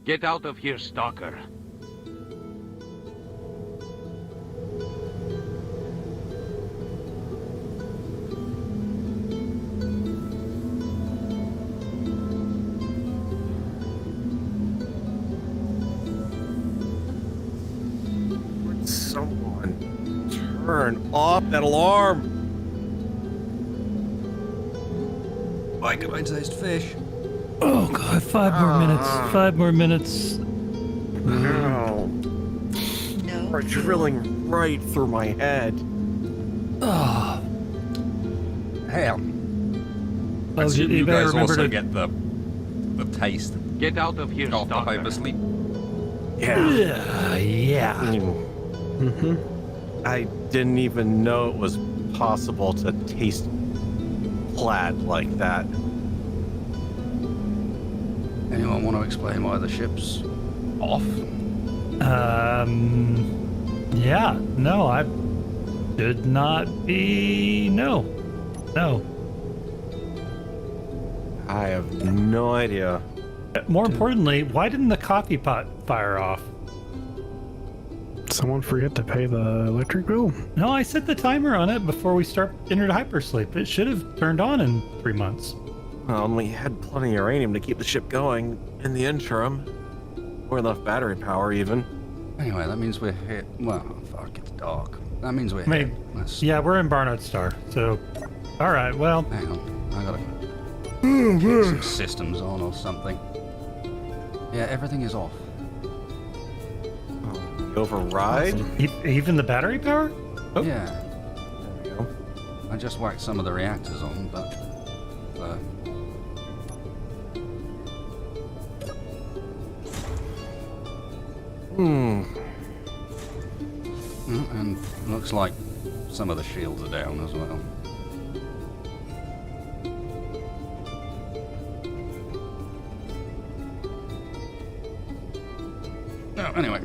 Get out of here, stalker. Would someone turn off that alarm? Bite-sized fish. Oh god, 5 more minutes. 5 more minutes. No. No. We're drilling right through my head. Oh. Hell. Oh, So you better guys remember also to get the taste Get out of here, of the stalker. hypersleep. Yeah. Yeah. Mm-hmm. I didn't even know it was possible to taste plaid like that. Anyone want to explain why the ship's off? Yeah. No, I should not be. No. I have no idea. More importantly, why didn't the coffee pot fire off? Someone forget to pay the electric bill? No, I set the timer on it before we entered hypersleep. It should have turned on in 3 months. Well, and we had plenty of uranium to keep the ship going in the interim. Or enough battery power, even. Anyway, that means we're here. Well, fuck, it's dark. That means we're I mean, here. That's... yeah, we're in Barnard Star, so... Alright, well... Hang on, I gotta kick some systems on or something. Yeah, everything is off. The override? Even the battery power? Oh. Yeah, There we go. I just whacked some of the reactors on, but... and looks like some of the shields are down as well. Oh, anyway,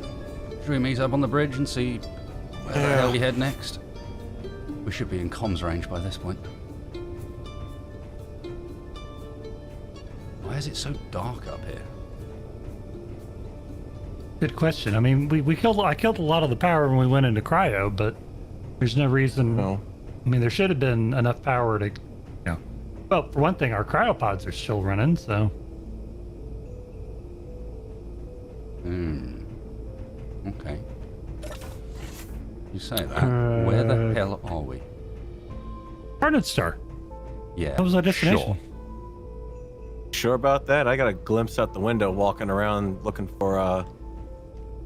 should we meet up on the bridge and see where the hell we head next? We should be in comms range by this point. Why is it so dark up here? Good question. I mean, I killed a lot of the power when we went into cryo, but there's no reason... No. I mean, there should have been enough power to... Well, for one thing, our cryopods are still running, so... Okay. You say that. Where the hell are we? Barnard Star. Yeah. That was our destination. Sure about that? I got a glimpse out the window walking around looking for a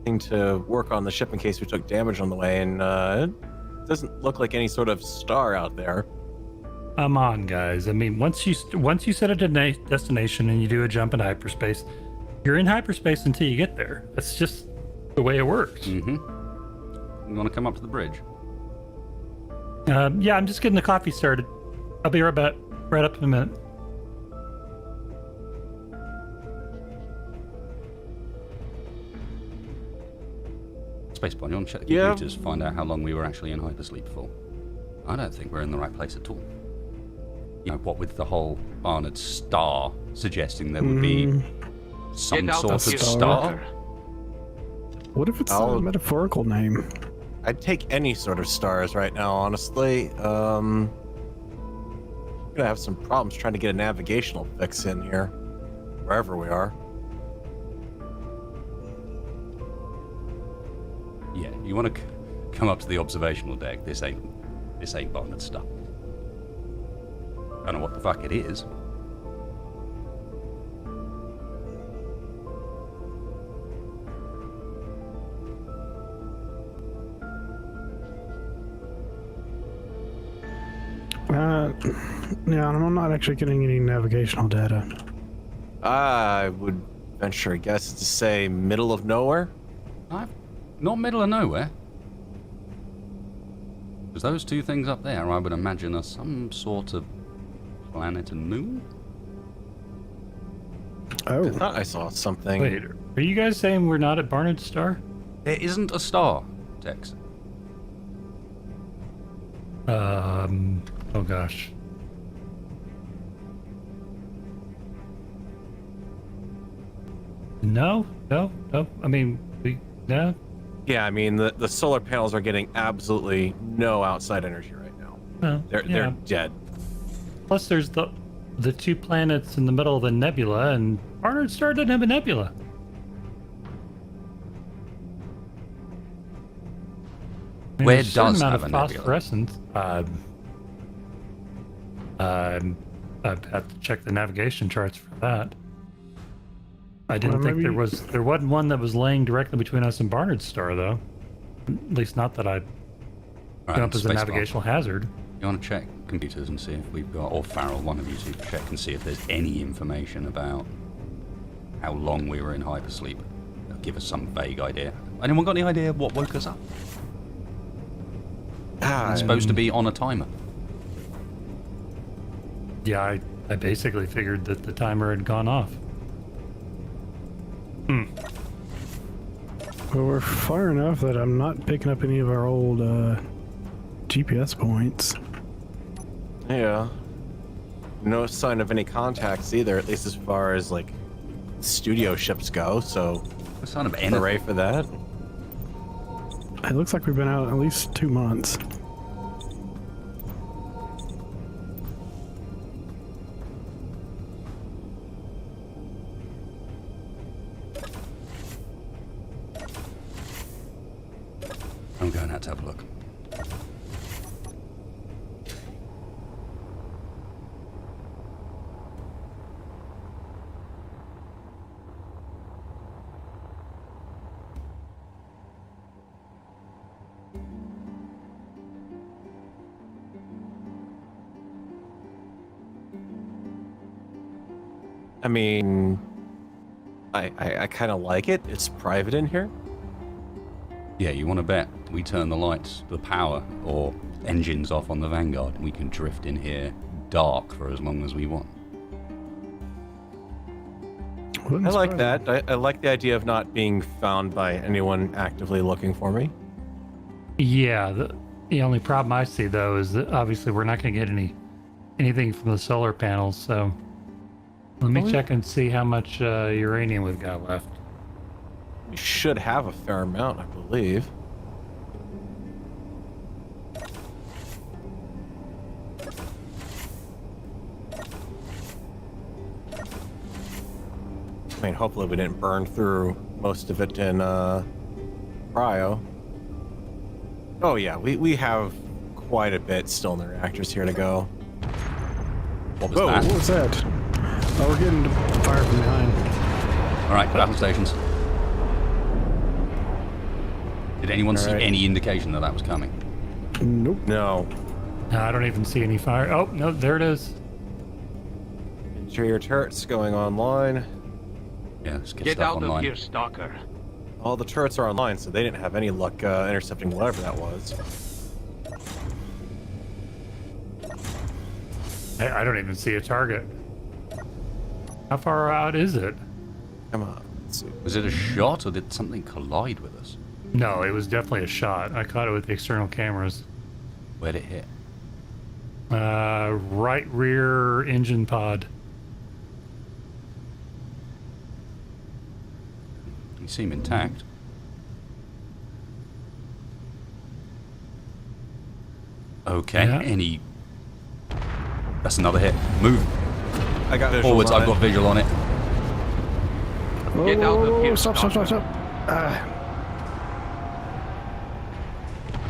thing to work on the ship in case we took damage on the way, and it doesn't look like any sort of star out there. Come on, guys. I mean, once you set a destination and you do a jump into hyperspace, you're in hyperspace until you get there. That's just the way it works. Mm-hmm. You want to come up to the bridge? Yeah, I'm just getting the coffee started. I'll be right back. Right up in a minute. Spacebar, you want to check the Yeah. computers, find out how long we were actually in hypersleep for? I don't think we're in the right place at all. You know, what with the whole Barnard star suggesting there would be some Get out sort of of here, star. stalker. What if it's I'll- a metaphorical name? I'd take any sort of stars right now, honestly. Gonna have some problems trying to get a navigational fix in here, wherever we are. Yeah, you want to come up to the observational deck. This ain't Barnard stuff. Don't know what the fuck it is. Yeah, I'm not actually getting any navigational data. I would venture a guess to say middle of nowhere. Not middle of nowhere. Because those two things up there, I would imagine, are some sort of planet and moon. I Oh, thought I saw something. Wait, are you guys saying we're not at Barnard Star? There isn't a star, Tex. Oh gosh. No. I mean, no. Yeah, I mean the solar panels are getting absolutely no outside energy right now. No. They're dead. Plus, there's the two planets in the middle of the nebula, and Barnard Star doesn't have a nebula. I mean, Where there's a certain does amount have of a nebula? phosphorescence. I'd have to check the navigation charts for that. I didn't Well, think maybe- there wasn't one that was laying directly between us and Barnard Star, though. At least not that I'd Right, come up as a spacebar. navigational hazard. You want to check computers and see if we've got, or Farrell, one of you two, check and see if there's any information about how long we were in hypersleep. That'll give us some vague idea. Anyone got any idea what woke us up? It's supposed to be on a timer. Yeah, I basically figured that the timer had gone off. Well, we're far enough that I'm not picking up any of our old GPS points. Yeah. No sign of any contacts either, at least as far as like studio ships go. So The son of anything. hooray for that. It looks like we've been out at least 2 months. I'm going out to have a look. I mean, I kind of like it. It's private in here. Yeah, you want to bet we turn the lights, the power, or engines off on the Vanguard, and we can drift in here dark for as long as we want. Wouldn't I like surprise that. I like the idea of not being found by anyone actively looking for me. Yeah, the only problem I see though is that obviously we're not going to get anything from the solar panels. So let me check and see how much uranium we've got left. We should have a fair amount, I believe. I mean, hopefully we didn't burn through most of it in cryo. Oh yeah, we have quite a bit still in the reactors here to go. What was Whoa, that? What was that? Oh, we're getting fire from behind. All right, battle stations. Did anyone see right. any indication that that was coming? Nope. No. No, I don't even see any fire. Oh, no, there it is. Interior turrets going online. Yeah, let's get Get stuff out online. of here, Stalker. All the turrets are online, so they didn't have any luck intercepting whatever that was. I don't even see a target. How far out is it? Come on. Let's see. Was it a shot or did something collide with us? No, it was definitely a shot. I caught it with the external cameras. Where'd it hit? Right rear engine pod. You seem intact. Okay, Yeah. any... That's another hit. Move I got visuals forwards, on I've got it. visual on it. Whoa, Get out of whoa, whoa, here, stop. Stalker.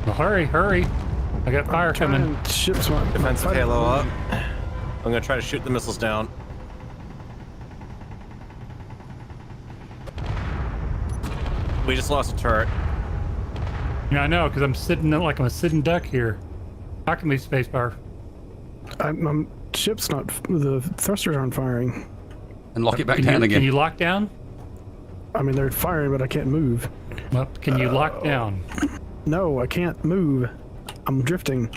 Well, hurry. I got fire coming. Ships my Defensive my- halo up. I'm gonna try to shoot the missiles down. We just lost a turret. Yeah, I know, because I'm sitting like I'm a sitting duck here. Talk to me, spacebar. I'm ship's not. The thrusters aren't firing. And lock it back Can down you, again. Can you lock down? I mean, they're firing, but I can't move. Well, can you lock down? No, I can't move. I'm drifting.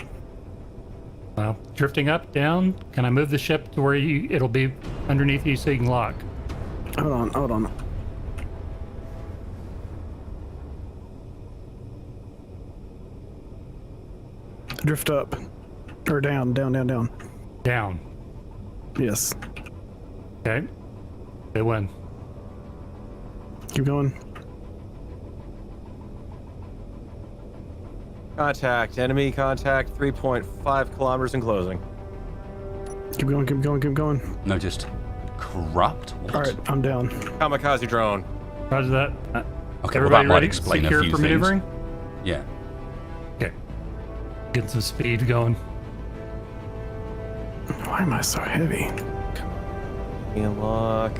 Well, drifting up, down. Can I move the ship to where it'll be underneath you so you can lock? Hold on. Drift up. Or down. Down. Yes. Okay. They win. Keep going. Contact. Enemy contact. 3.5 kilometers and closing. Keep going, keep going, keep going. Noticed corrupt? What? All right, I'm down. Kamikaze drone. Roger that. Okay, well Everybody that might ready? explain Secure a few for things. maneuvering? Yeah. Okay. Getting some speed going. Why am I so heavy? Lock.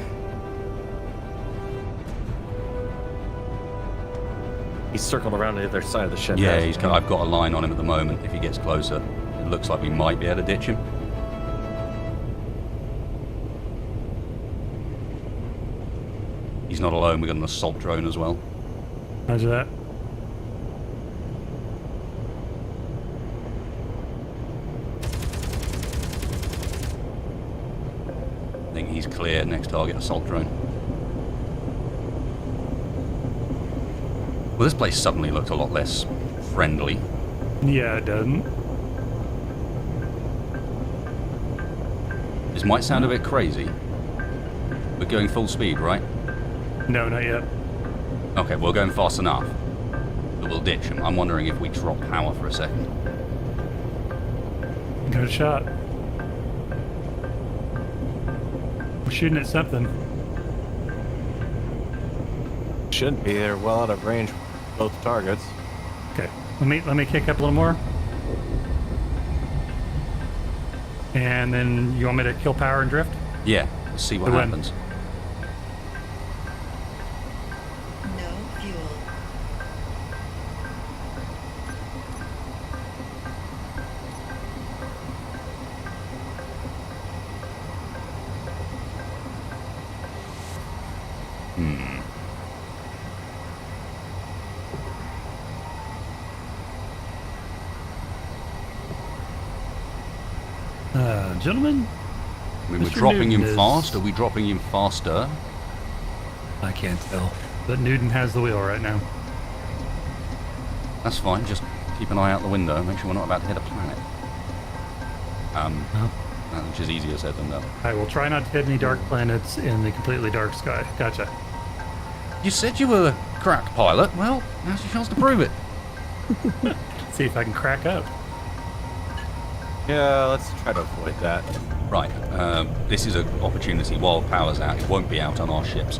He's circled around the other side of the ship. Yeah, I've got a line on him at the moment. If he gets closer, it looks like we might be able to ditch him. He's not alone. We've got an assault drone as well. Roger that. I think he's clear. Next target, assault drone. Well, this place suddenly looked a lot less friendly. Yeah, it doesn't. This might sound a bit crazy. We're going full speed, right? No, not yet. Okay, we're going fast enough. But we'll ditch him. I'm wondering if we drop power for a second. Good shot. We're shooting at something. Shouldn't be. They're well out of range. Both targets. Okay. Let me kick up a little more. And then you want me to kill power and drift? Yeah, let's see what The wind. happens. No fuel. Gentlemen, I mean, we're Mr. dropping him Newton fast. is- Are we dropping him faster? I can't tell. But Newton has the wheel right now. That's fine. Just keep an eye out the window. Make sure we're not about to hit a planet. Which is easier said than done. I will try not to hit any dark planets in the completely dark sky. Gotcha. You said you were a crack pilot. Well, now's your chance to prove it. See if I can crack up. Yeah, let's try to avoid that. Right. This is an opportunity. While power's out, it won't be out on our ships.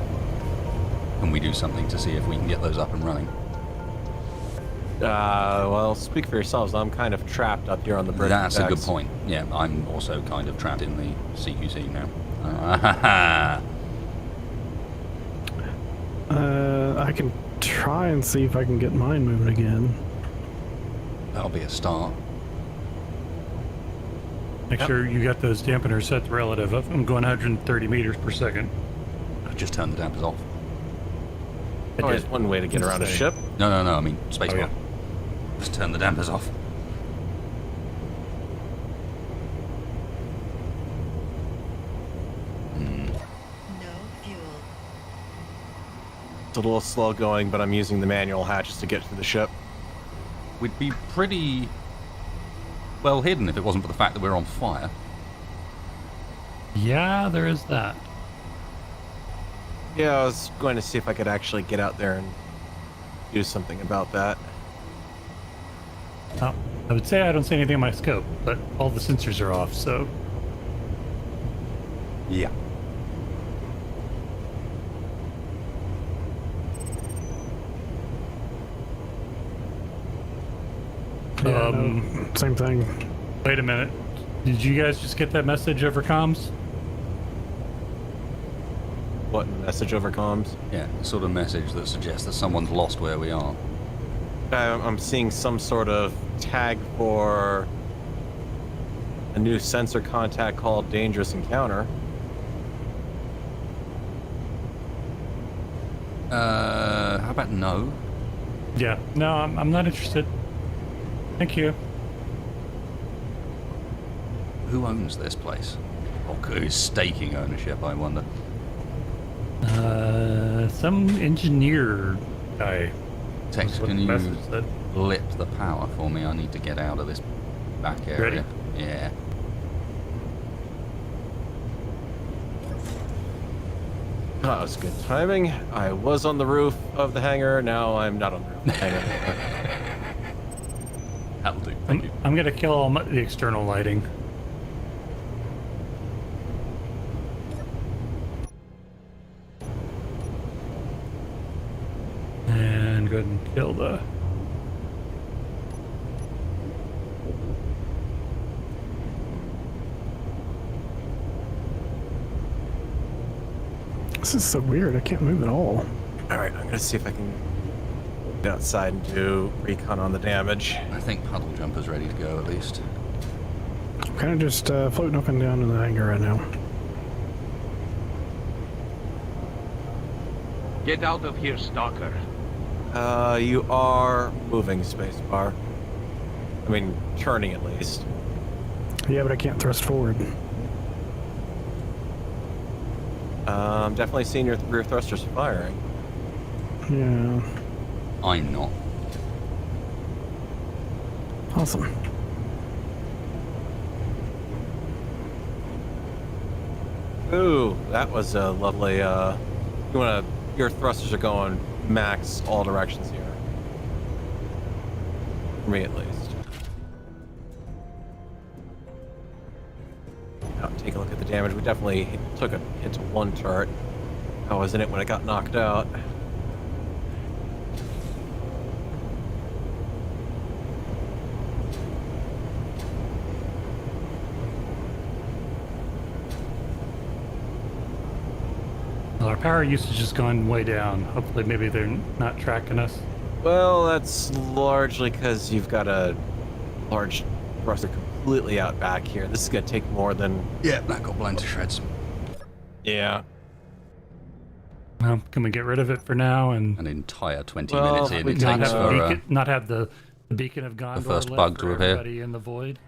Can we do something to see if we can get those up and running? Well, speak for yourselves. I'm kind of trapped up here on the bridge. That's a good point. Yeah, I'm also kind of trapped in the CQC now. I can try and see if I can get mine moving again. That'll be a start. Make sure you got those dampeners set to relative. I'm going 130 meters per second. I've just turned the dampers off. Oh, there's one way to get around a ship. No, I mean spacebar. Oh, yeah. Just turn the dampers off. No fuel. It's a little slow going, but I'm using the manual hatches to get to the ship. We'd be pretty well hidden if it wasn't for the fact that we're on fire. Yeah, there is that. Yeah, I was going to see if I could actually get out there and do something about that. Oh, I would say I don't see anything on my scope, but all the sensors are off, so Yeah. Yeah, no, same thing. wait a minute. Did you guys just get that message over comms? What message over comms? Yeah, sort of message that suggests that someone's lost where we are. I'm seeing some sort of tag for a new sensor contact called Dangerous Encounter. How about no? Yeah. No, I'm not interested. Thank you. Who owns this place? Or who's staking ownership, I wonder? Some engineer guy. Tex, That's what can the you message said. blip the power for me? I need to get out of this back area. Ready? That was good timing. I was on the roof of the hangar. Now I'm not on the roof of the hangar. That'll do. Thank you. I'm gonna kill all the external lighting. And go ahead and kill the... This is so weird. I can't move at all. All right, I'm gonna see if I can get outside and do recon on the damage. I think puddle jumper's ready to go at least. I'm kind of just floating up and down in the hangar right now. Get out of here, Stalker. You are moving, spacebar. I mean, turning at least. Yeah, but I can't thrust forward. I'm definitely seeing your rear thrusters firing. Yeah. I'm not. Awesome. Ooh, that was a lovely, your thrusters are going max all directions here. For me, at least. Now, take a look at the damage. We definitely took a hit to one turret. I was in it when it got knocked out. Well, our power usage has gone way down. Hopefully maybe they're not tracking us. Well, that's largely because you've got a large thruster completely out back here. This is going to take more than... Yeah, that got blown to shreds. Yeah. Well, can we get rid of it for now and An entire 20 Well, minutes in we it can takes have for not have the beacon of Gondor first lit bug for to appear. everybody in the void?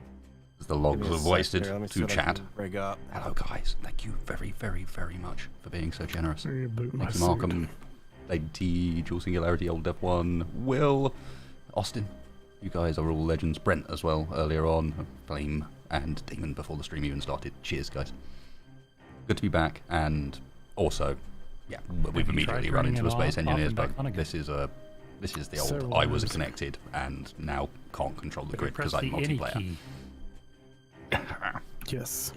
the logs Give me a have sec wasted here, let me see to what I chat. can Bring up. Hello guys, thank you very, very, very much for being so generous. There you boot my Thank you, suit. Markham, Lady T, Dual Singularity, Old Dev 1, Will, Austin. You guys are all legends. Brent as well, earlier on, Flame, and Demon before the stream even started. Cheers, guys. Good to be back, and also, yeah, we've you immediately tried run turning into a it Space off Engineers and bug. back on again? This is the old Several I was times. connected and now can't control the But grid press because I'm the any multiplayer. key. Yes.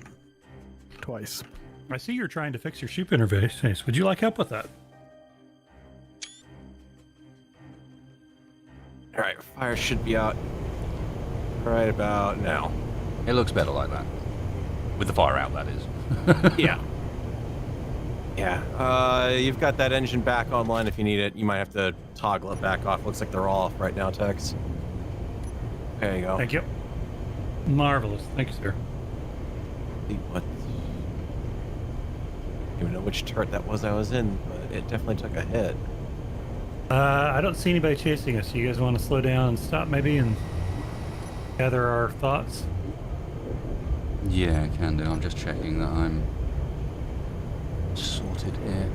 Twice. I see you're trying to fix your ship interface. Would you like help with that? All right, fire should be out right about now. It looks better like that. With the fire out, that is. Yeah. Yeah. You've got that engine back online if you need it. You might have to toggle it back off. Looks like they're off right now, Tex. There you go. Thank you. Marvelous. Thank you, sir. See what? I don't even know which turret that was I was in, but it definitely took a hit. I don't see anybody chasing us. You guys want to slow down and stop maybe and gather our thoughts? Yeah, can do. I'm just checking that I'm sorted here.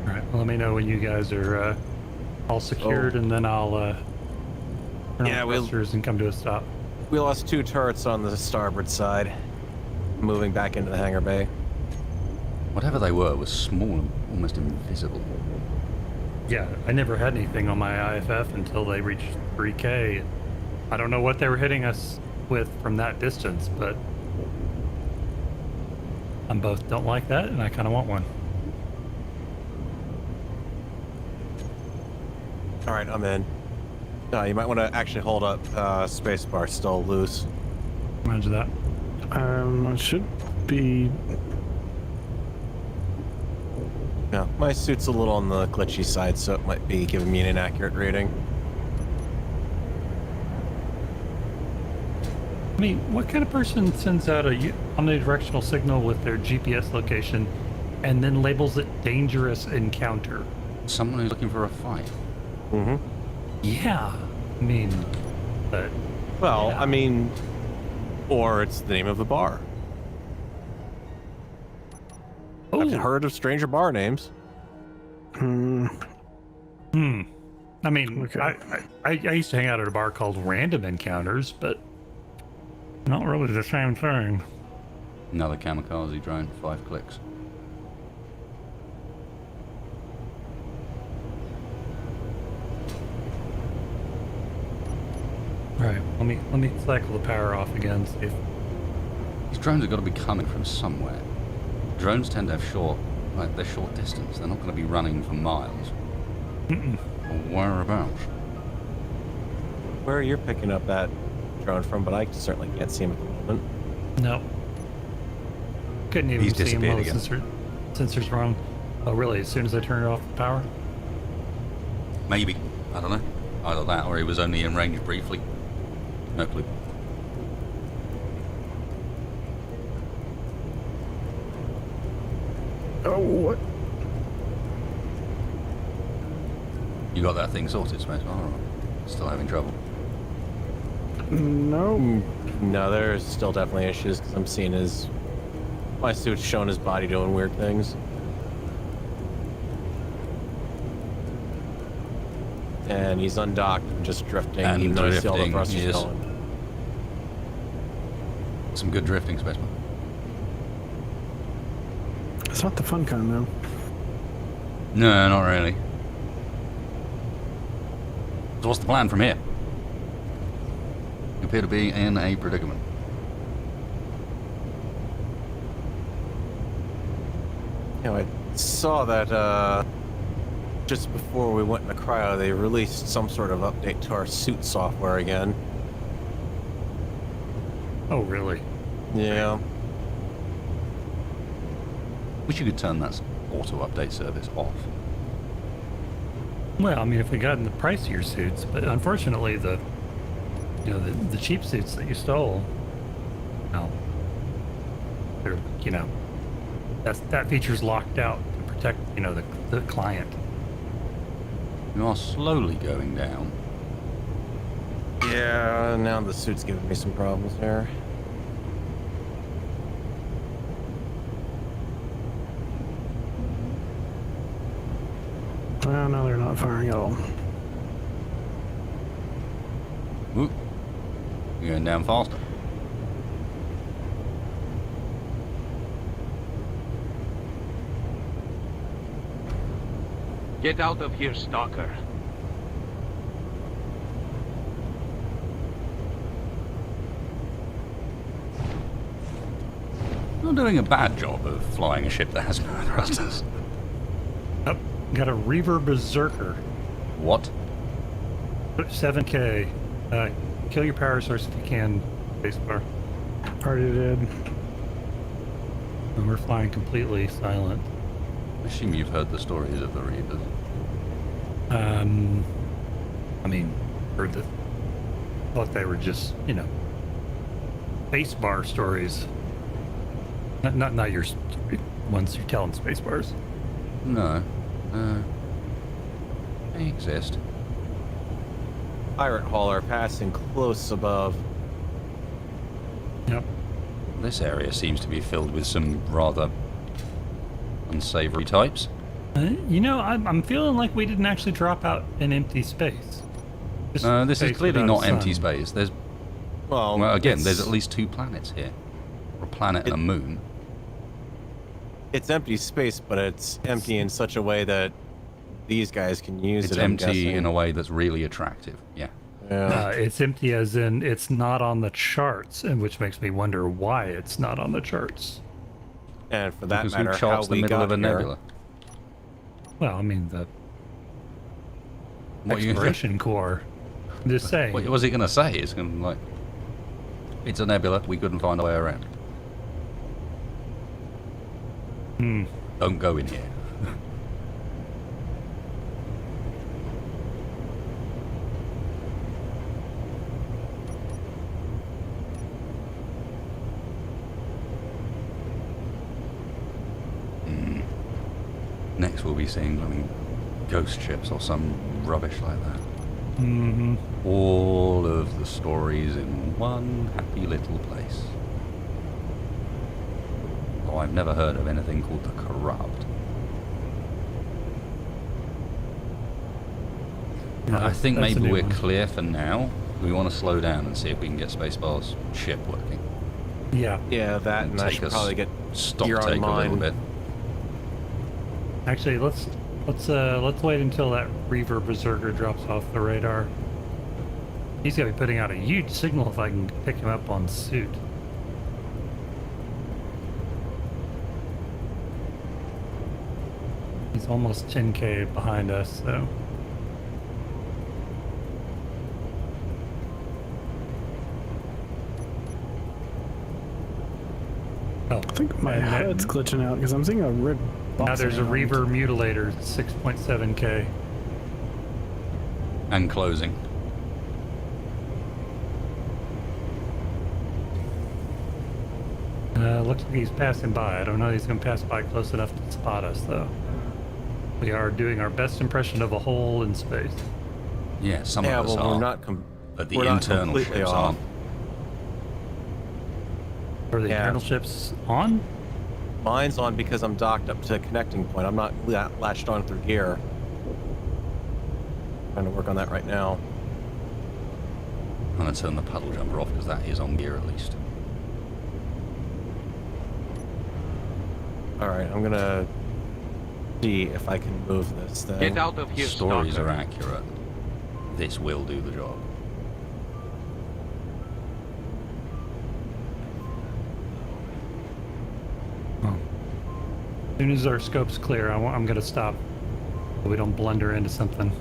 All right. Well, let me know when you guys are all secured, and then I'll turn Yeah, on the we'll- thrusters and come to a stop. We lost 2 turrets on the starboard side. Moving back into the hangar bay. Whatever they were was small and almost invisible. Yeah, I never had anything on my IFF until they reached 3K. I don't know what they were hitting us with from that distance, but I'm both don't like that, and I kind of want one. All right, I'm in. You might want to actually hold up spacebar still loose. Roger that. It should be. Yeah, my suit's a little on the glitchy side, so it might be giving me an inaccurate reading. I mean, what kind of person sends out a omnidirectional signal with their GPS location and then labels it dangerous encounter? Someone who's looking for a fight. Mm-hmm. Yeah. I mean, but Well, yeah. I mean, or it's the name of the bar. I've Oh, heard of stranger bar names. Hmm. I mean, Okay. I used to hang out at a bar called Random Encounters, but not really the same thing. Another kamikaze drone, 5 clicks. All right, let me cycle the power off again. See if These drones have got to be coming from somewhere. Drones tend to have they're short distance. They're not going to be running for miles. Or whereabouts? Where you're picking up that drone from, but I certainly can't see him at the moment. no. Couldn't even He's see him while the disappeared sensors were on. Oh, really? As soon as I turned off the power? Maybe. I don't know. Either that or he was only in range briefly. No clue. Oh, what? You got that thing sorted, Space? Alright. Still having trouble. No. No, there's still definitely issues because I'm seeing my suit's showing his body doing weird things. And he's undocked and just drifting. And even though I see all the drifting, thrusters yes. going. Some good drifting, Spaceman. It's not the fun kind, though. No, not really. So what's the plan from here? You appear to be in a predicament. You know, I saw that just before we went into cryo, they released some sort of update to our suit software again. Oh, really? Yeah. Wish you could turn that auto update service off. Well, I mean, if we got in the pricier suits, but unfortunately, the cheap suits that you stole, well, they're that feature's locked out to protect the client. You are slowly going down. Yeah, now the suit's giving me some problems here. Well, no, they're not firing at all. Ooh. You're going down faster. Get out of here, Stalker. You're doing a bad job of flying a ship that has no thrusters. Up, got a Reaver Berserker, What? 7K. Kill your power source if you can. Spacebar. Already did. And we're flying completely silent. I assume you've heard the stories of the Reavers. I mean, thought they were just, spacebar stories. Not your ones you're telling Spacebars. No. They exist. Pirate hauler passing close above. Yep. This area seems to be filled with some rather unsavory types. I'm feeling like we didn't actually drop out an empty space. Just This space is clearly without not a empty sun. space. There's, Well, well, again, it's- there's at least 2 planets here. Or a planet and a moon. It's empty space, but it's empty in such a way that these guys can use It's it. I'm empty guessing. in a way that's really attractive. Yeah. Yeah. It's empty as in it's not on the charts, and which makes me wonder why it's not on the charts. And for that Because matter, who how charts the we middle got of a here. nebula? Well, I mean the What you Exploration Corps. I'm just saying. What was he going to say? It's going to it's a nebula. We couldn't find a way around. Don't go in here. Next we'll be seeing, ghost ships or some rubbish like that. Mm-hmm. All of the stories in one happy little place. Oh, I've never heard of anything called the Corrupt. I think That's a maybe new we're one. clear for now. We want to slow down and see if we can get Spacebar's ship working. Yeah. Yeah, that, and I Take should us probably get stock gear take on a little mine. bit. Actually, let's wait until that Reaver Berserker drops off the radar. He's got to be putting out a huge signal if I can pick him up on suit. He's almost 10K behind us, so. Oh, I think my and head's glitching out because I'm seeing a red box. now there's a around. Reaver Mutilator, 6.7K. And closing. Looks like he's passing by. I don't know if he's going to pass by close enough to spot us, though. We are doing our best impression of a hole in space. Yeah, some Yeah, of us well, are. we're not but the we're not internal completely ships off. aren't. Are the Yeah. internal ships on? Mine's on because I'm docked up to a connecting point. I'm not latched on through gear. Trying to work on that right now. I'm going to turn the puddle jumper off because that is on gear at least. All right, I'm gonna see if I can move this thing. Get out of here, Stories stalker. are accurate. This will do the job. As soon as our scope's clear, I'm going to stop so we don't blunder into something.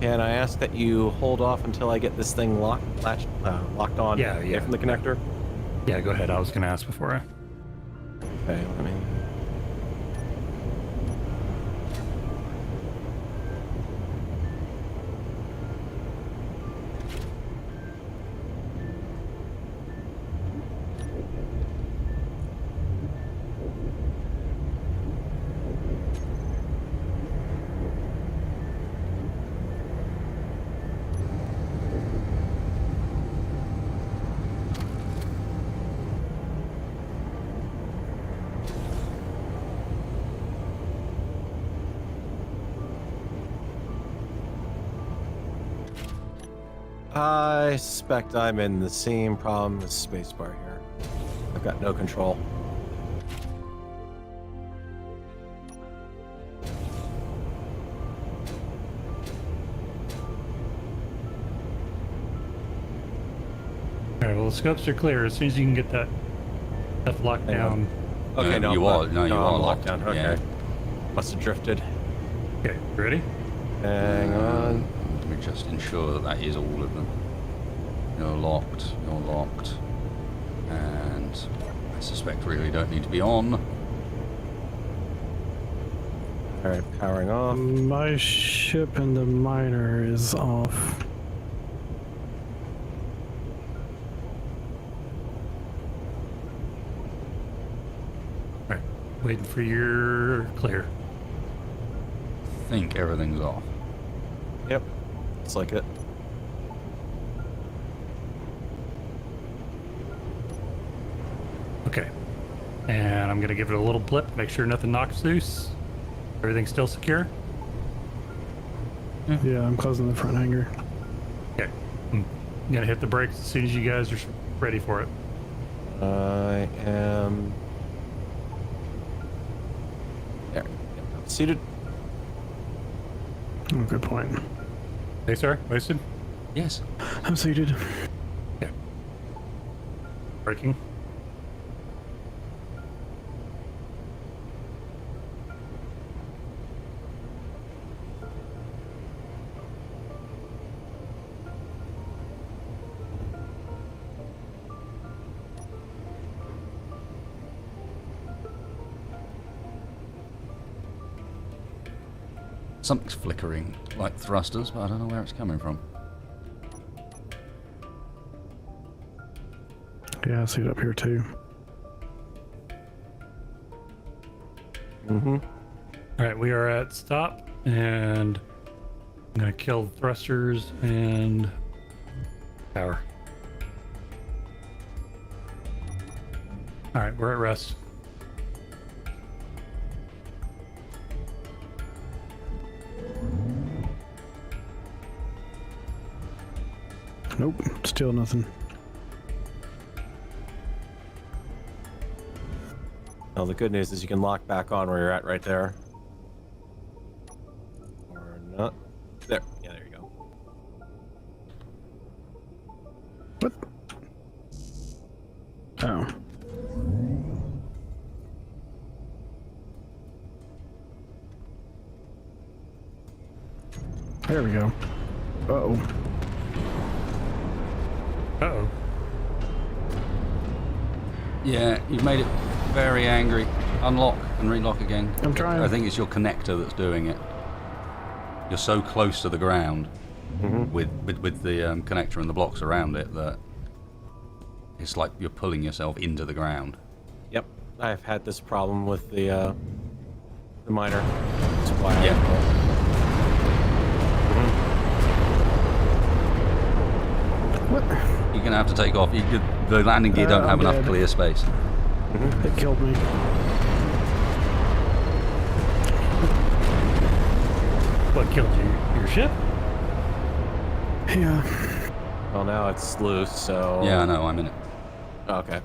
Can I ask that you hold off until I get this thing locked on Yeah, away yeah. from the connector? Yeah, go ahead. I was going to ask before I... Okay, let me... I suspect I'm in the same problem as spacebar here. I've got no control. All right, well, the scopes are clear. As soon as you can get that stuff locked Hang on. down. Okay, no, you I'm are. locked- No, you are I'm locked down. Okay. Yeah. Must have drifted. Okay, ready? Hang on. Let me just ensure that that is all of them. You're locked. You're locked. And I suspect really don't need to be on. All right, powering off. My ship and the miner is off. All right, waiting for your clear. I think everything's off. Yep, it's like it. Okay. And I'm going to give it a little blip, make sure nothing knocks loose. Everything's still secure? Yeah, I'm closing the front hangar. Okay. I'm going to hit the brakes as soon as you guys are ready for it. I am. There. Yep. Seated. Oh, good point. Hey, sir, wasted? Yes. I'm seated. Okay. Braking. Something's flickering, like thrusters, but I don't know where it's coming from. Yeah, I see it up here too. Mm-hmm. All right, we are at stop, and I'm going to kill the thrusters and power. All right, we're at rest. Nope, still nothing. Well, the good news is you can lock back on where you're at right there. Or not. There. Yeah, There we go. Uh-oh. Uh-oh. Yeah, you've made it very angry. Unlock and relock again. I'm trying. I think it's your connector that's doing it. You're so close to the ground with the connector and the blocks around it that it's like you're pulling yourself into the ground. Yep, I've had this problem with the miner. That's why. Yeah. What? You're gonna have to take off. The landing gear don't have I'm enough dead. clear space. It killed me. What killed you? Your ship? Yeah. Well, now it's loose, so. Yeah, I know. I'm in it. Okay.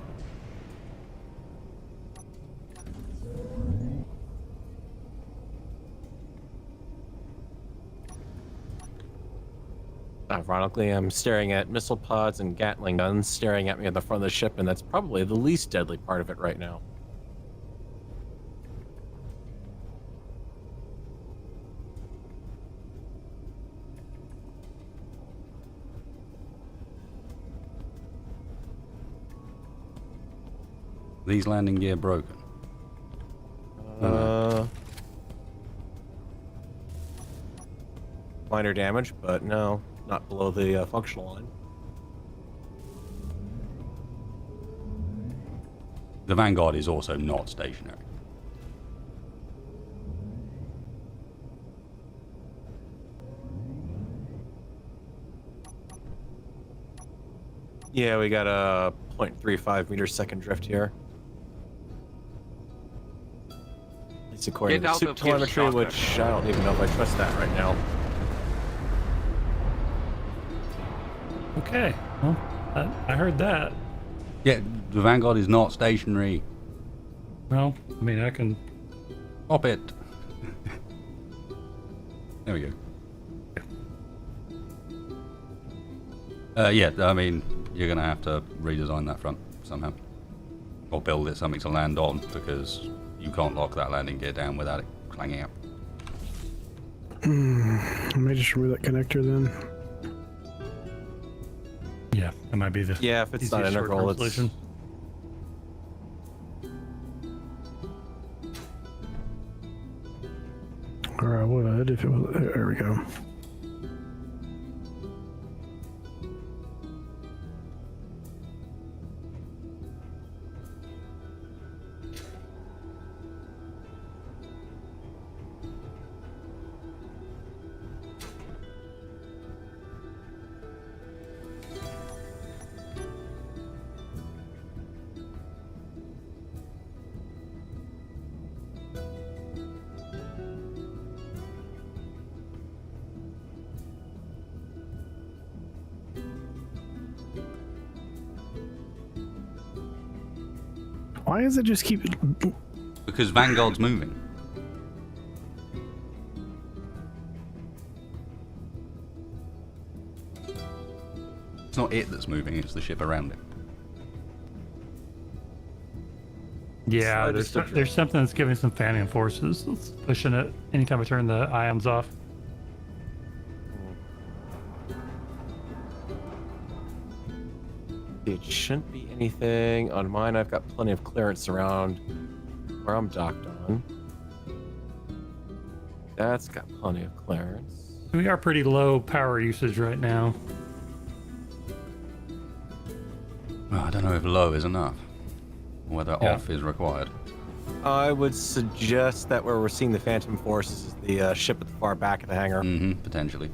Ironically, I'm staring at missile pods and Gatling guns staring at me at the front of the ship, and that's probably the least deadly part of it right now. These landing gear broken. Minor damage, but no, not below the functional line. The Vanguard is also not stationary. Yeah, we got a 0.35 meter second drift here. It's according Get to out suit of here, telemetry, stalker. which I don't even know if I trust that right now. Okay. Well, I heard that. Yeah, the Vanguard is not stationary. Well, I mean, I can... Pop it. There we go. Yeah, I mean, you're going to have to redesign that front somehow. Or build it something to land on, because you can't lock that landing gear down without it clanging out. I may just remove that connector then. Yeah, that might be the Yeah, if it's not easiest integral, short-term it's... solution. Or I would if it was. There we go. Why does it just keep... Because Vanguard's moving. It's not it that's moving, it's the ship around it. Yeah, Slightest there's something that's giving some fanning forces. It's pushing it anytime I turn the ions off. It shouldn't be anything on mine. I've got plenty of clearance around where I'm docked on. That's got plenty of clearance. We are pretty low power usage right now. Well, I don't know if low is enough, or whether Yeah. off is required. I would suggest that where we're seeing the Phantom Force is the ship at the far back of the hangar. Potentially.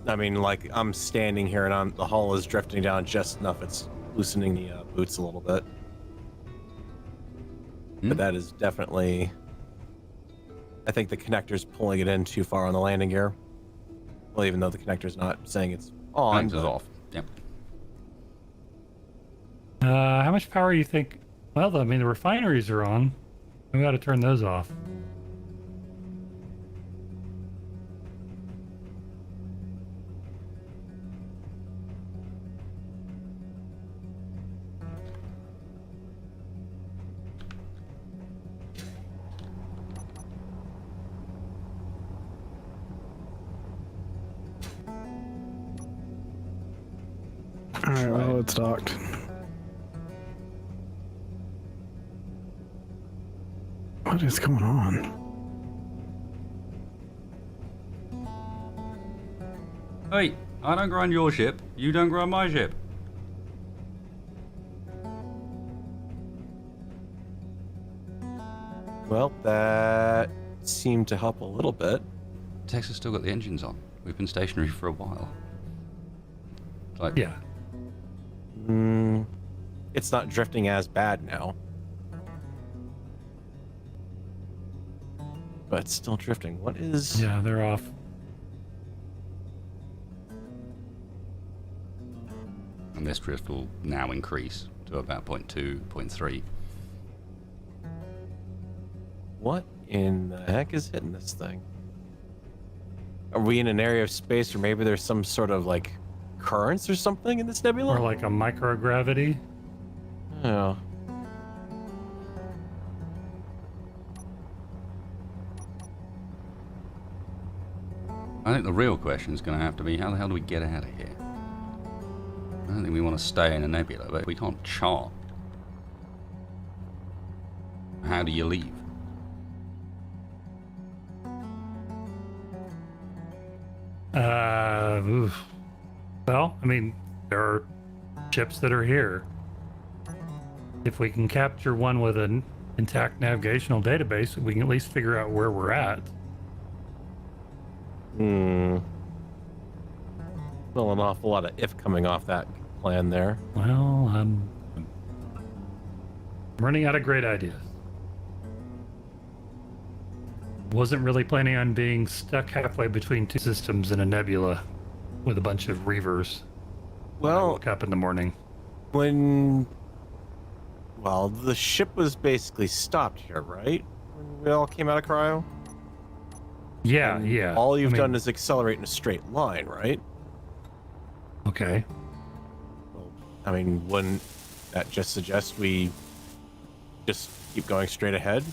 I mean, like, I'm standing here and the hull is drifting down just enough. It's loosening the boots a little bit. But that is definitely... I think the connector's pulling it in too far on the landing gear. Well, even though the connector's not saying it's on. Thanks is but- off. Yep. How much power do you think? Well, I mean, the refineries are on. We got to turn those off. it's docked. What is going on? Hey, I don't ground your ship. You don't ground my ship. Well, that seemed to help a little bit. Texas still got the engines on. We've been stationary for a while. Like, Yeah. It's not drifting as bad now. But it's still drifting. What is... Yeah, they're off. and this drift will now increase to about 0.2, 0.3. What in the heck is hitting this thing? Are we in an area of space where maybe there's some sort of, like, currents or something in this nebula? Or like a microgravity. Oh. I think the real question is going to have to be, how the hell do we get out of here? I don't think we want to stay in a nebula, but we can't chart. How do you leave? Oof. Well, I mean, there are ships that are here. If we can capture one with an intact navigational database, we can at least figure out where we're at. Well, an awful lot of if coming off that plan there. Well, I'm running out of great ideas. Wasn't really planning on being stuck halfway between two systems in a nebula with a bunch of reavers. When I Well, woke up in the morning. when... Well, the ship was basically stopped here, right? When we all came out of cryo? Yeah, And yeah. All you've I mean, done is accelerate in a straight line, right? Okay. Well, I mean, wouldn't that just suggest we just keep going straight ahead?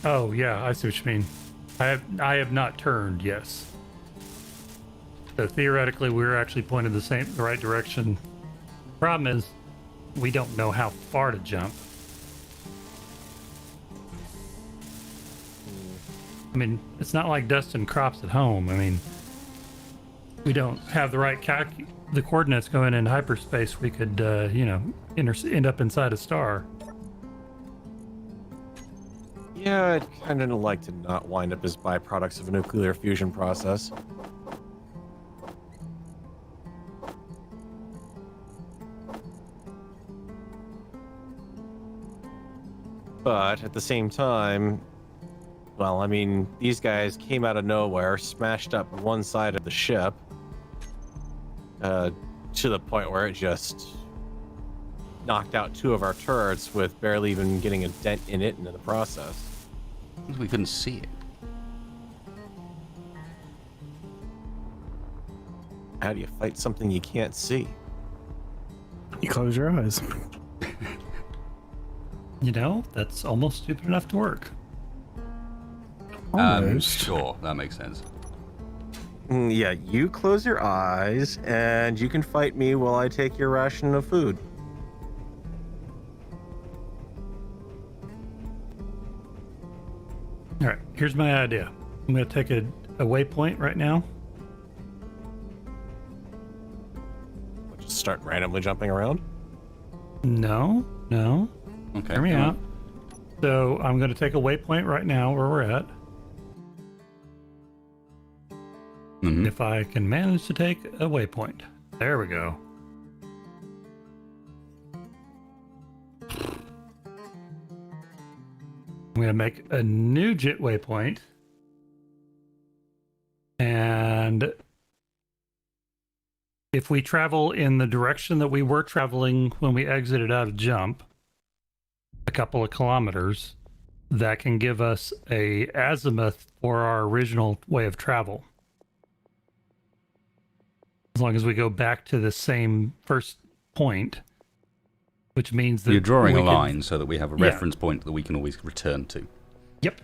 Oh, yeah, I see what you mean. I have not turned, yes. So theoretically, we're actually pointed the right direction. Problem is, we don't know how far to jump. I mean, it's not like dusting crops at home. I mean, we don't have the right the coordinates going in hyperspace. We could, end up inside a star. Yeah, I'd kind of like to not wind up as byproducts of a nuclear fusion process. But at the same time, well, I mean, these guys came out of nowhere, smashed up one side of the ship, to the point where it just knocked out two of our turrets with barely even getting a dent in it into the process. We couldn't see it. How do you fight something you can't see? You close your eyes. You know, that's almost stupid enough to work. Almost. Sure, that makes sense. Yeah, you close your eyes and you can fight me while I take your ration of food. All right, here's my idea. I'm going to take a waypoint right now. Just start randomly jumping around. No. Okay. Hear me out. So I'm going to take a waypoint right now where we're at. Mhm. If I can manage to take a waypoint. There we go. I'm going to make a new JIT waypoint. And if we travel in the direction that we were traveling when we exited out of jump, a couple of kilometers, that can give us a azimuth for our original way of travel. As long as we go back to the same first point, which means that You're drawing a we could- line so that we have a Yeah. reference point that we can always return to. Yep.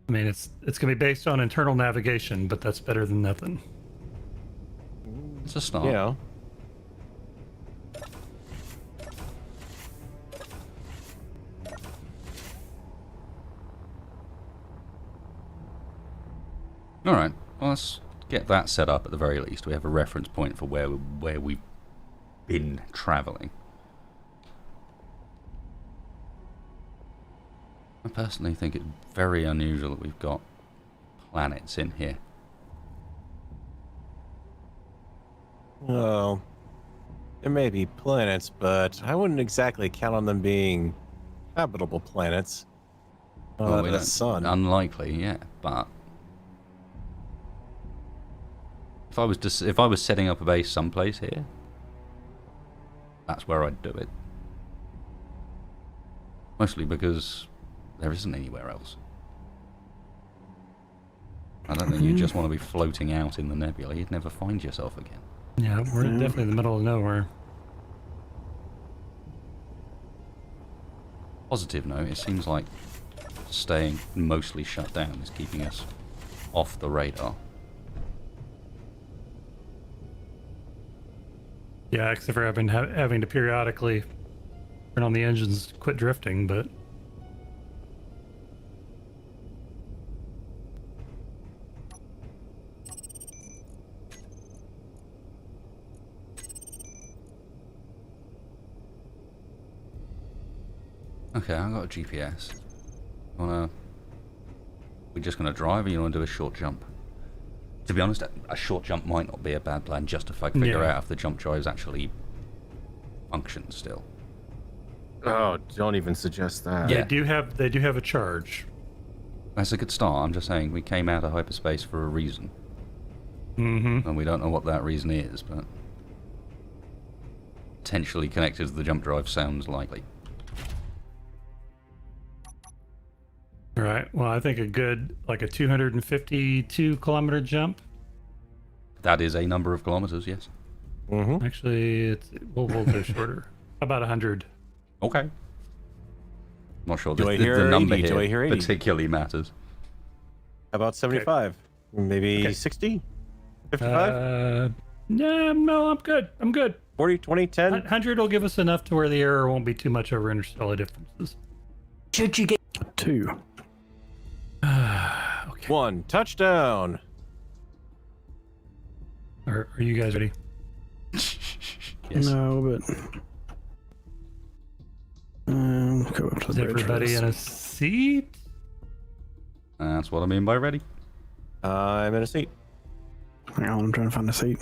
I mean, it's gonna be based on internal navigation, but that's better than nothing. It's a start. You know. All right. Well, let's get that set up at the very least. We have a reference point for where we've been traveling. I personally think it's very unusual that we've got planets in here. Well, there may be planets, but I wouldn't exactly count on them being habitable planets. Well, we The don't- sun. Unlikely, yeah, but if I was setting up a base someplace here, that's where I'd do it. Mostly because there isn't anywhere else. I don't think you just want to be floating out in the nebula. You'd never find yourself again. Yeah, we're Yeah. definitely in the middle of nowhere. Positive note, it seems like staying mostly shut down is keeping us off the radar. Yeah, except for having to periodically turn on the engines to quit drifting, but Okay, I've got a GPS. We're just gonna drive, or you wanna do a short jump? To be honest, a short jump might not be a bad plan, just to figure Yeah. out if the jump drives actually function still. Oh, don't even suggest that. Yeah. they do have a charge. That's a good start. I'm just saying we came out of hyperspace for a reason, Mm-hmm. and we don't know what that reason is, but potentially connected to the jump drive sounds likely. Right. Well, I think a good, like a 252 kilometer jump. That is a number of kilometers, yes. Mm-hmm. Actually, we'll go shorter. About 100. Okay. Not sure Do I the hear number 80? Do here I hear 80? particularly matters. How about 75? Maybe Okay. 60? 55? No, I'm good. 40, 20, 10? 100 will give us enough to where the error won't be too much over interstellar differences. Should you get 2. Okay. 1. Touchdown! Are you guys ready? Yes. No, but go up to Is the bridge everybody first. in a seat? That's what I mean by ready. I'm in a seat. Hang on, I'm trying to find a seat.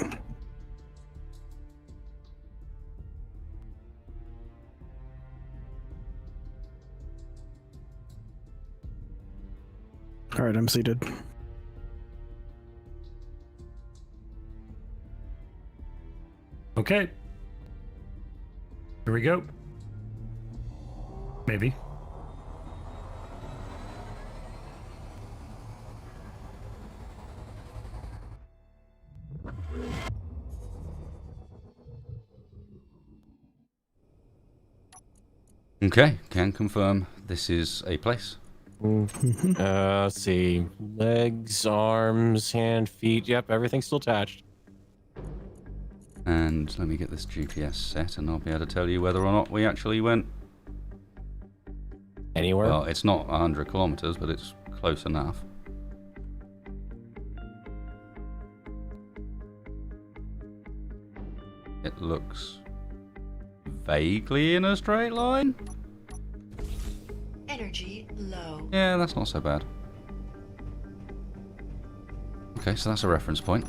All right, I'm seated. Okay. Here we go. Maybe. Okay, can confirm this is a place. Let's see. Legs, arms, hand, feet. Yep, everything's still attached. And let me get this GPS set and I'll be able to tell you whether or not we actually went. Anywhere? Well, it's not 100 kilometers, but it's close enough. It looks vaguely in a straight line. Energy low. Yeah, that's not so bad. Okay, so that's a reference point.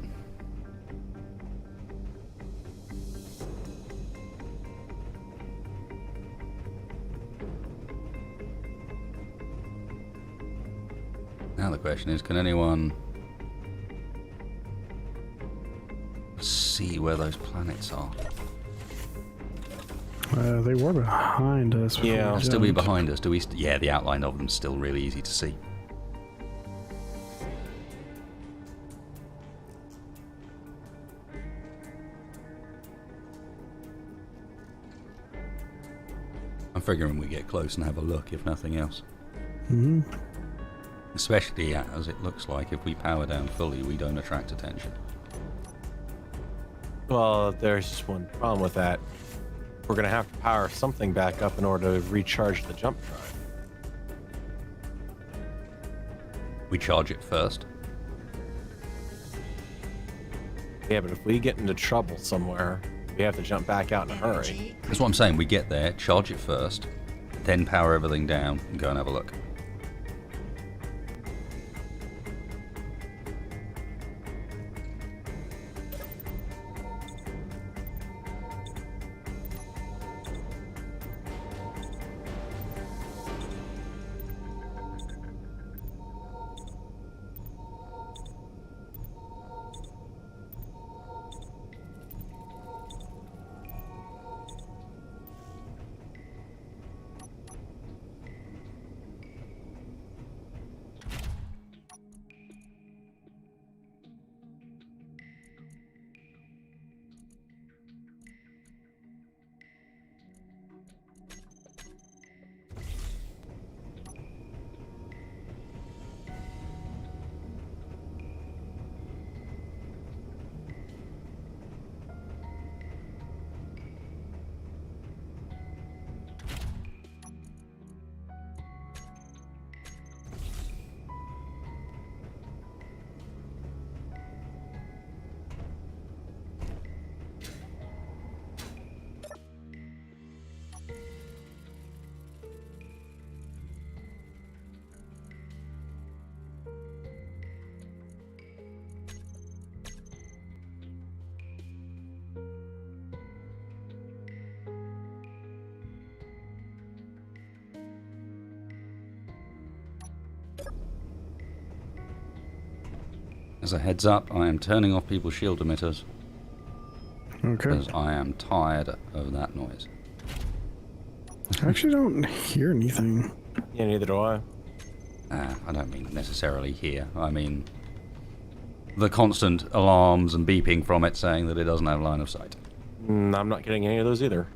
Now the question is, can anyone see where those planets are? They were behind us. before Yeah. we They'll still be jumped. behind us. Do we? Yeah, the outline of them's still really easy to see. I'm figuring we get close and have a look, if nothing else. Mhm. Especially as it looks like if we power down fully, we don't attract attention. Well, there's just one problem with that. We're going to have to power something back up in order to recharge the jump drive. We charge it first. Yeah, but if we get into trouble somewhere, we have to jump back out in a hurry. Energy That's what I'm saying. We get there, charge it first, then power everything down and go and have a look. As a heads up, I am turning off people's shield emitters Okay. because I am tired of that noise. I actually don't hear anything. Yeah, neither do I. I don't mean necessarily here. I mean the constant alarms and beeping from it saying that it doesn't have line of sight. I'm not getting any of those either.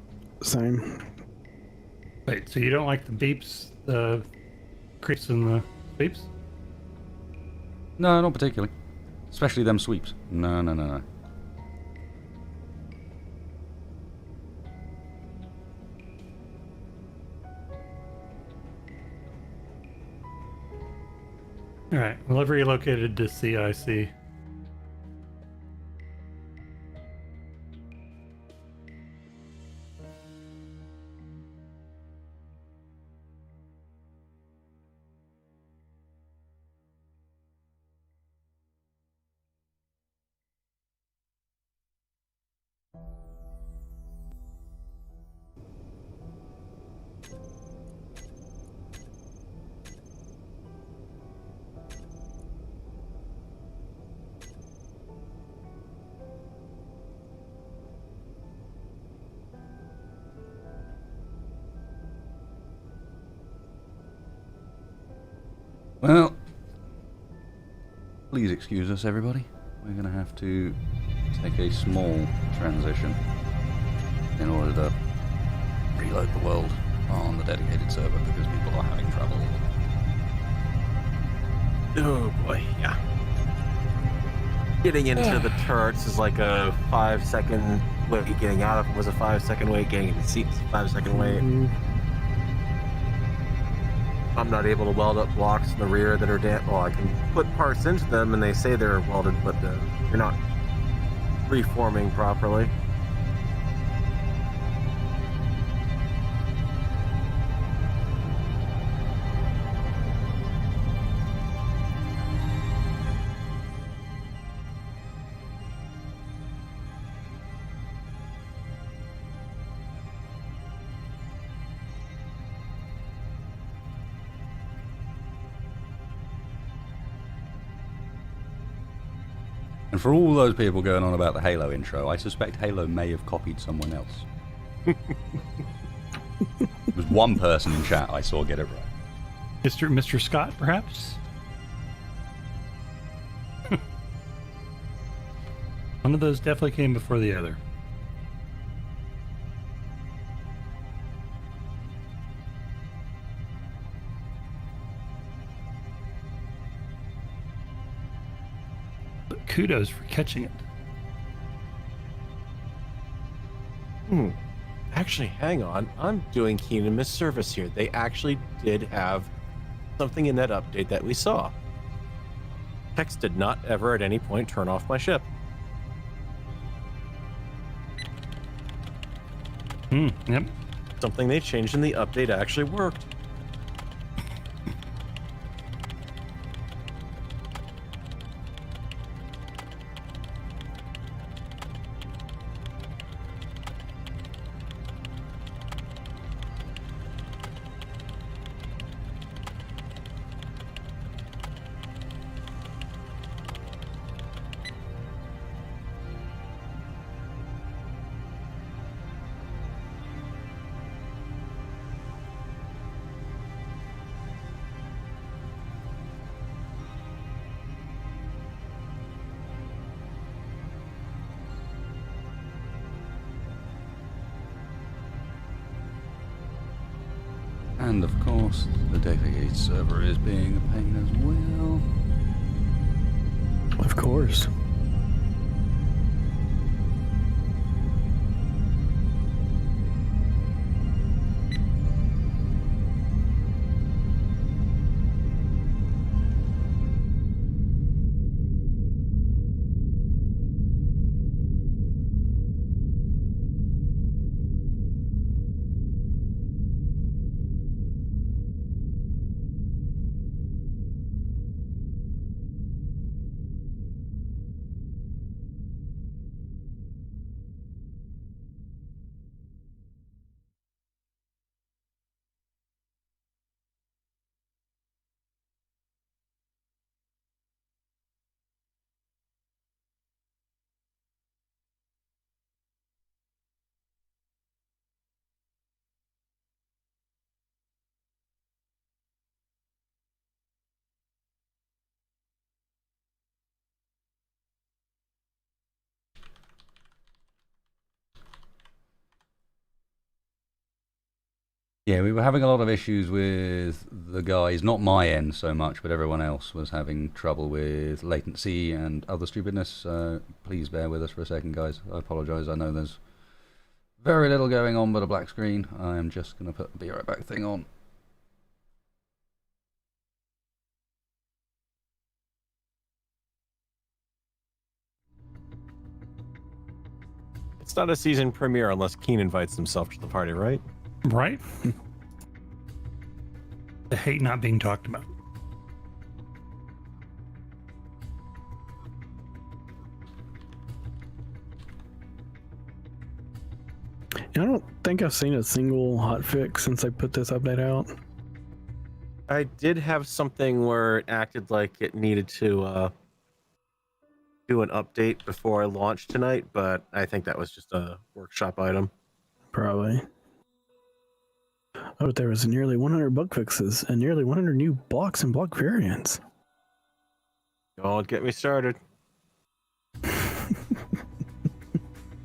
Same. Wait, so you don't like the beeps, the creeps and the beeps? No, not particularly. Especially them sweeps. No, no, no, no. Alright, well, I've relocated to CIC. Well, please excuse us, everybody. We're going to have to take a small transition in order to reload the world on the dedicated server because people are having trouble. Oh boy, yeah. Getting into the turrets is like a 5-second wait. Getting out of it was a 5-second wait. Getting into the seat was a 5-second wait. I'm not able to weld up blocks in the rear that are well, I can put parts into them and they say they're welded, but they're not reforming properly. And for all those people going on about the Halo intro, I suspect Halo may have copied someone else. There was one person in chat I saw get it right. Mr. Scott, perhaps? One of those definitely came before the other. But kudos for catching it. Actually, hang on. I'm doing keen and misservice here. They actually did have something in that update that we saw. Text did not ever at any point turn off my ship. Yep. Something they changed in the update actually worked. And of course, the dedicated server is being a pain as well. Of course. Yeah, we were having a lot of issues with the guys, not my end so much, but everyone else was having trouble with latency and other stupidness. Please bear with us for a second, guys. I apologize. I know there's very little going on but a black screen. I am just going to put the Be Right Back thing on. It's not a season premiere unless Keen invites himself to the party, right? Right? I hate not being talked about. I don't think I've seen a single hotfix since I put this update out. I did have something where it acted like it needed to do an update before I launched tonight, but I think that was just a workshop item. Probably. Oh, but there was nearly 100 bug fixes and nearly 100 new blocks and block variants. Don't get me started.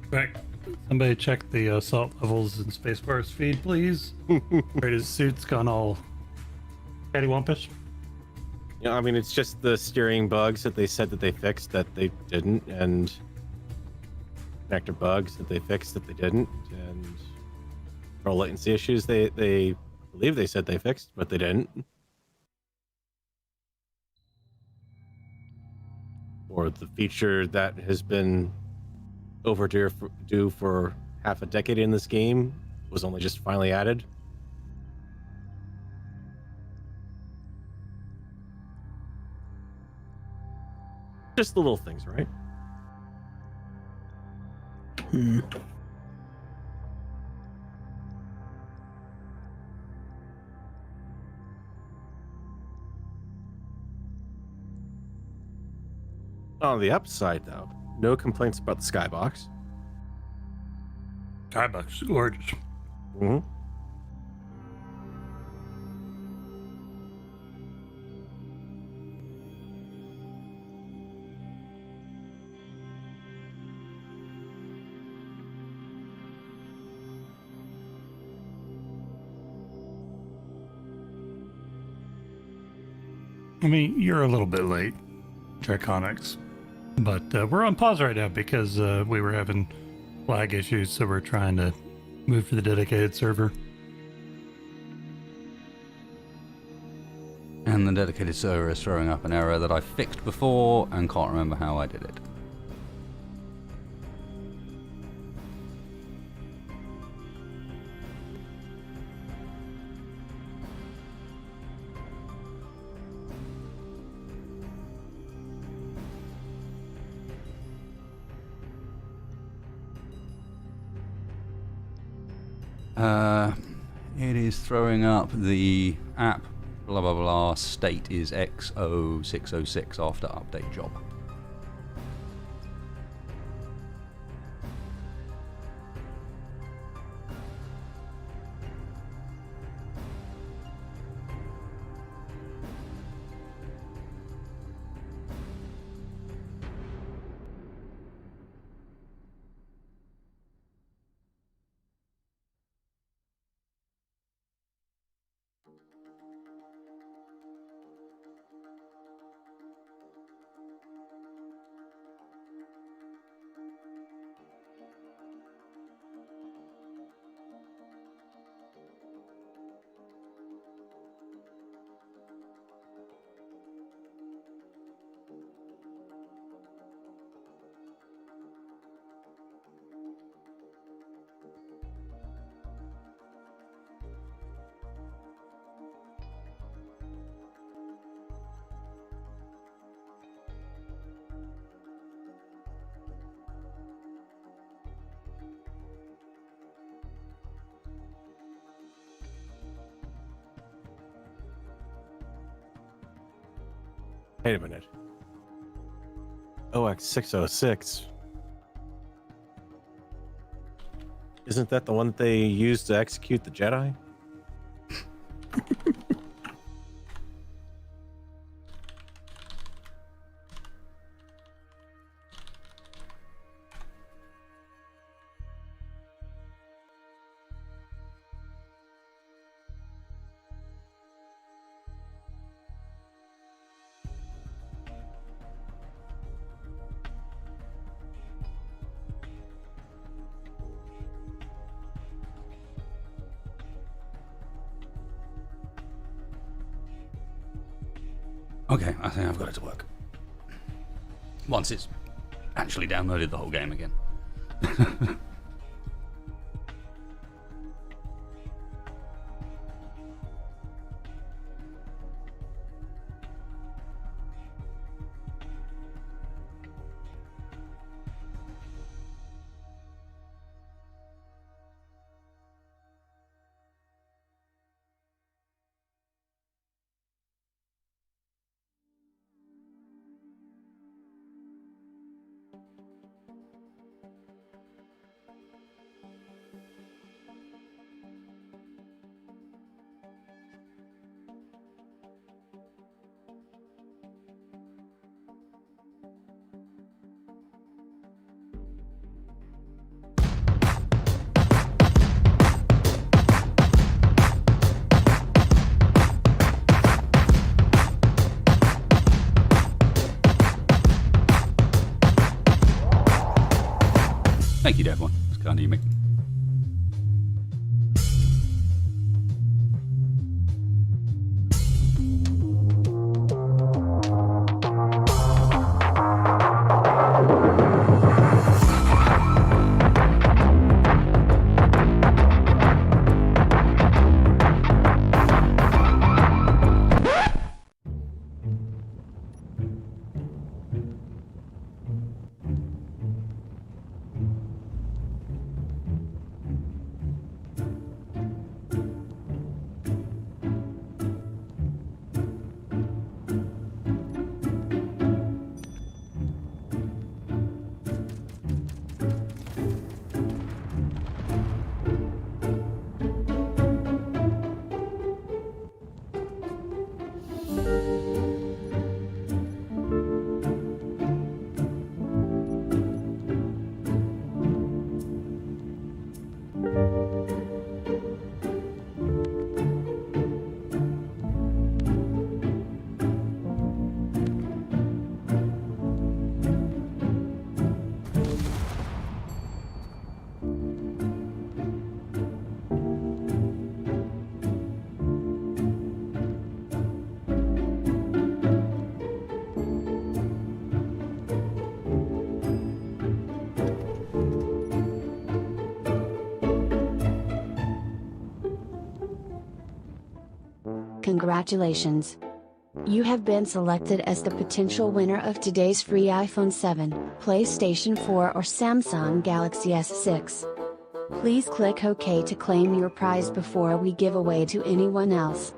Right. Somebody check the assault levels in Spacebar's feed, please. Right, his suit's gone all cattywampus. Yeah, I mean, it's just the steering bugs that they said that they fixed that they didn't, and connector bugs that they fixed that they didn't, and control latency issues they believe they said they fixed, but they didn't. Or the feature that has been overdue for half a decade in this game was only just finally added. Just the little things, right? On the upside, though, no complaints about the skybox. Skybox is gorgeous. Mm-hmm. I mean, you're a little bit late, Draconics. But we're on pause right now because we were having lag issues, so we're trying to move to the dedicated server. And the dedicated server is throwing up an error that I fixed before and can't remember how I did it. It is throwing up the app blah blah blah state is X0606 after update job. Wait a minute. OX606. Isn't that the one that they used to execute the Jedi? Okay, I think I've got it to work. Once it's actually downloaded the whole game again. Thank you, Dev One. It's kind of you, mate. Congratulations! You have been selected as the potential winner of today's free iPhone 7, PlayStation 4 or Samsung Galaxy S6. Please click OK to claim your prize before we give away to anyone else.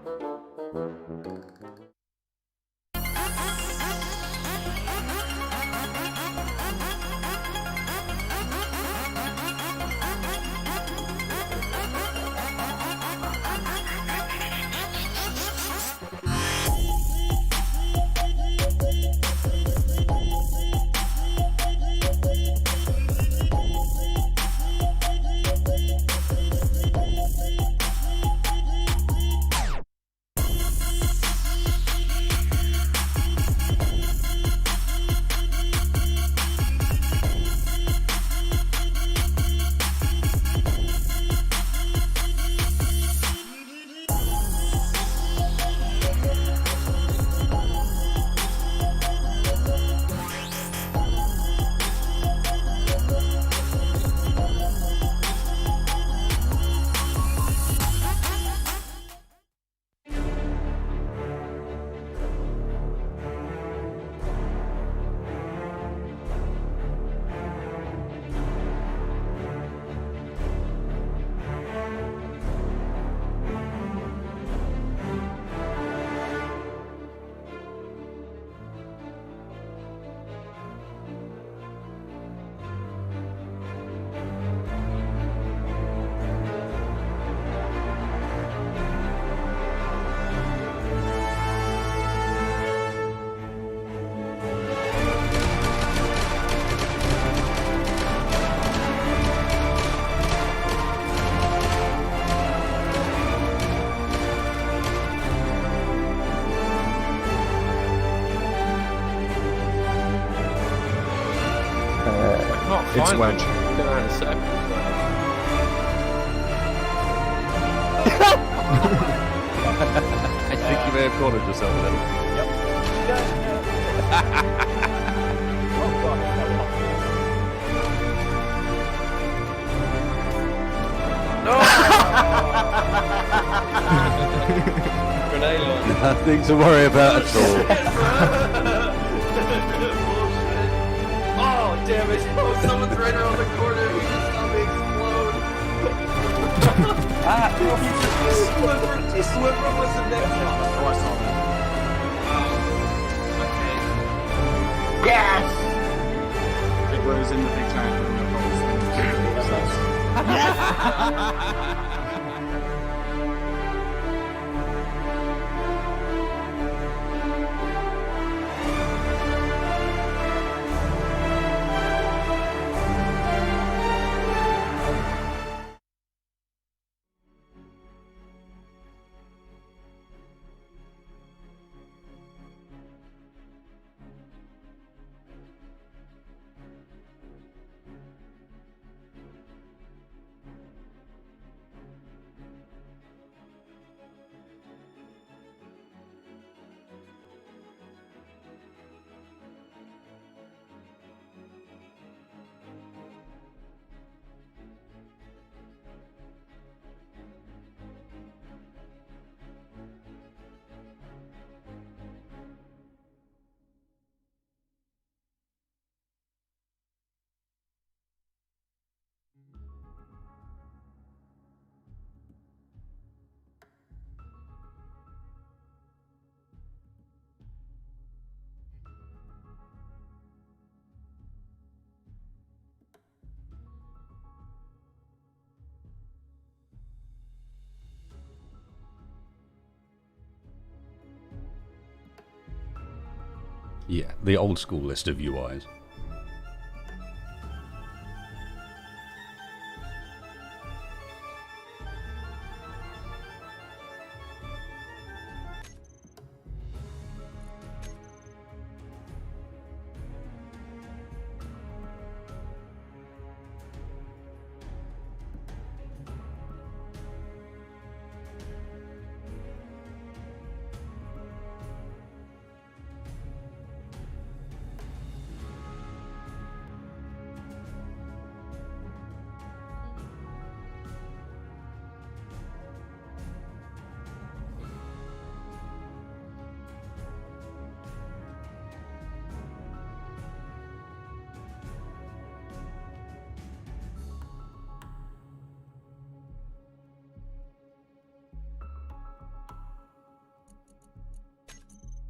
It's Fine. wedge. I think you may have cornered yourself a little. Nothing to worry about at all. Oh, damn it. Oh, someone's right around the corner. He just saw me explode. Sliver was the next one. Oh, I saw that. Okay. Yes! It was in the big giant room with all these things. Yeah, the old school list of UIs.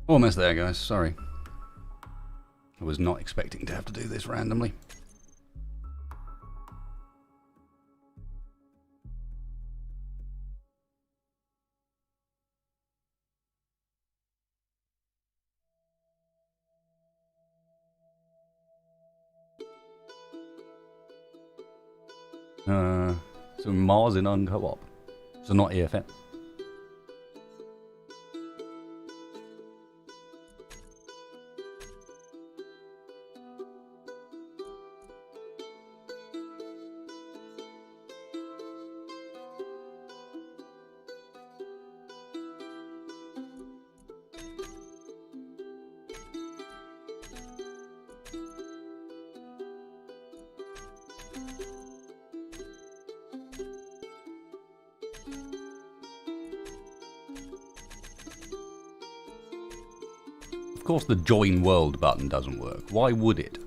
Almost there, guys. Sorry. I was not expecting to have to do this randomly. So Mars in on co-op. So not EFN. Of course the join world button doesn't work. Why would it?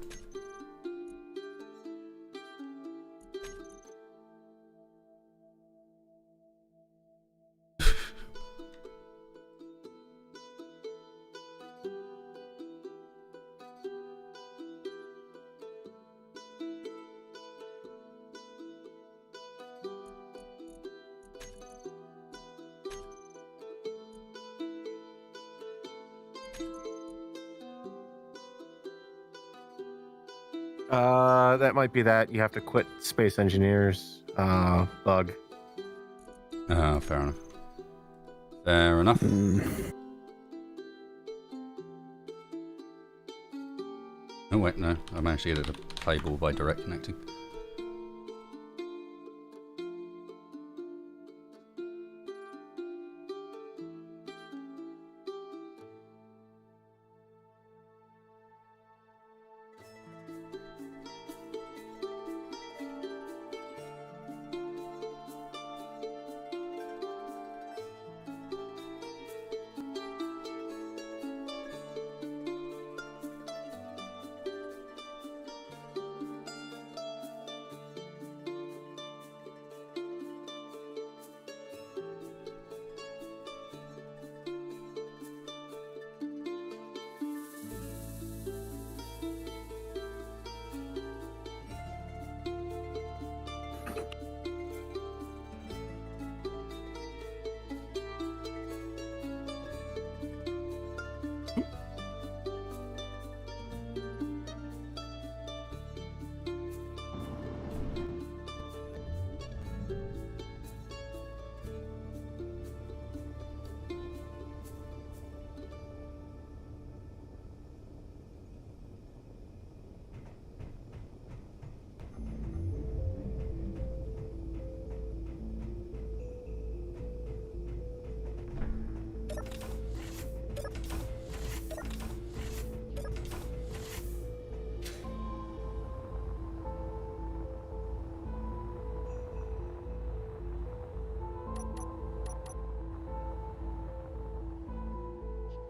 That might be that. You have to quit Space Engineers bug. Fair enough. Fair enough. Oh wait, no. I managed to get it to play ball by direct connecting.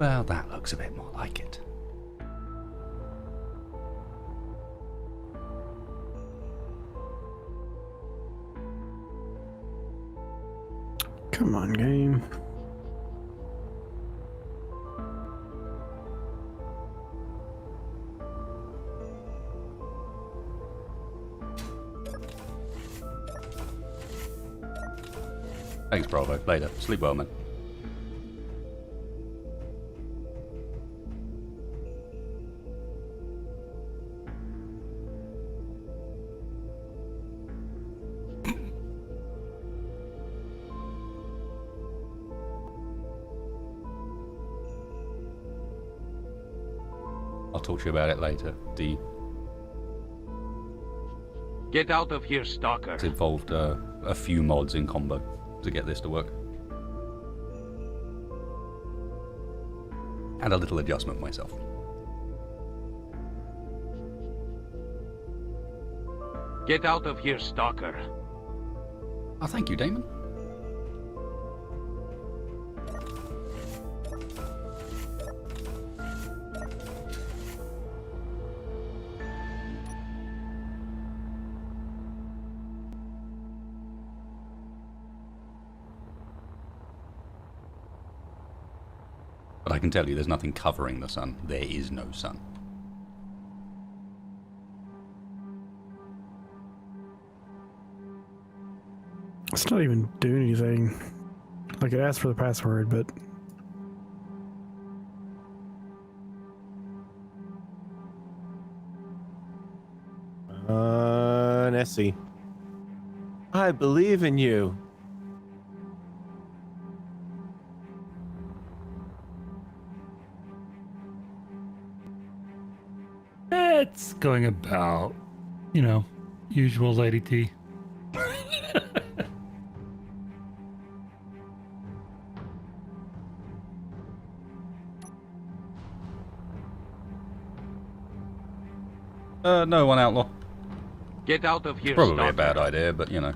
Well, that looks a bit more like it. Come on, game. Thanks, Bravo. Later. Sleep well, man. I'll talk to you about it later. Get out of here, stalker. It's involved a few mods in combo to get this to work. And a little adjustment myself. Get out of here, stalker. Oh, thank you, Damon. But I can tell you there's nothing covering the sun. There is no sun. It's not even doing anything. Like, it asked for the password, but... Nessie. I believe in you. It's going about, you know, usual Lady T. No one, Outlaw. Get out of here, Probably stalker. a bad idea, but you know.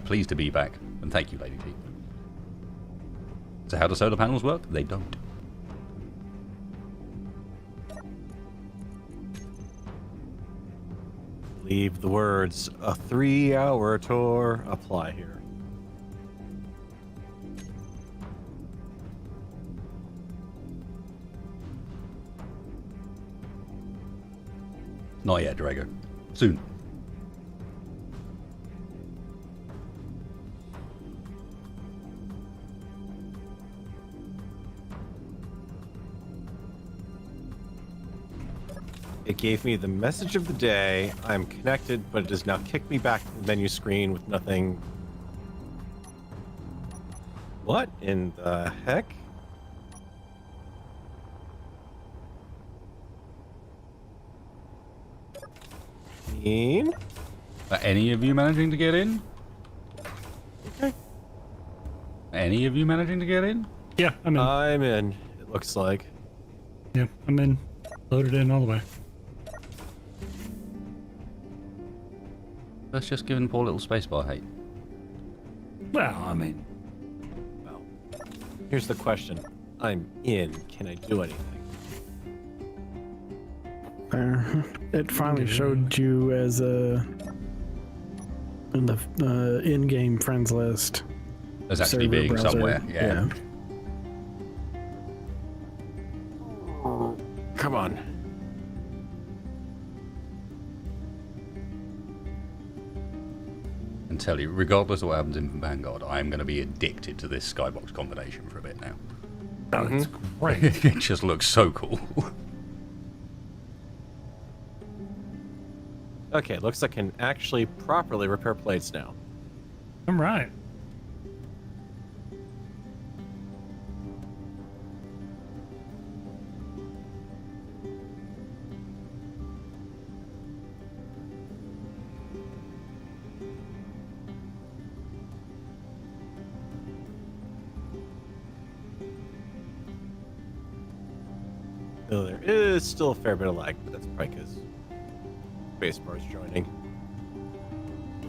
Pleased to be back, and thank you, Lady T. So how do solar panels work? They don't. Leave the words, a 3-hour tour, apply here. Not yet, Drago. Soon. It gave me the message of the day. I'm connected, but it does now kick me back to the menu screen with nothing. What in the heck? Mean? Are any of you managing to get in? Okay. Any of you managing to get in? Yeah, I'm in. I'm in, it looks like. Yeah, I'm in. Loaded in all the way. That's just giving poor little spacebar hate. Well, I mean, Well, here's the question. I'm in. Can I do anything? It finally showed you as a... in the in-game friends list. There's actually Server being browser. somewhere, yeah. Come on. And tell you, regardless of what happens in Vanguard, I'm going to be addicted to this skybox combination for a bit now. that's great. It just looks so cool. Okay, looks like I can actually properly repair plates now. I'm right. Though there is still a fair bit of lag, but that's probably because spacebar's joining.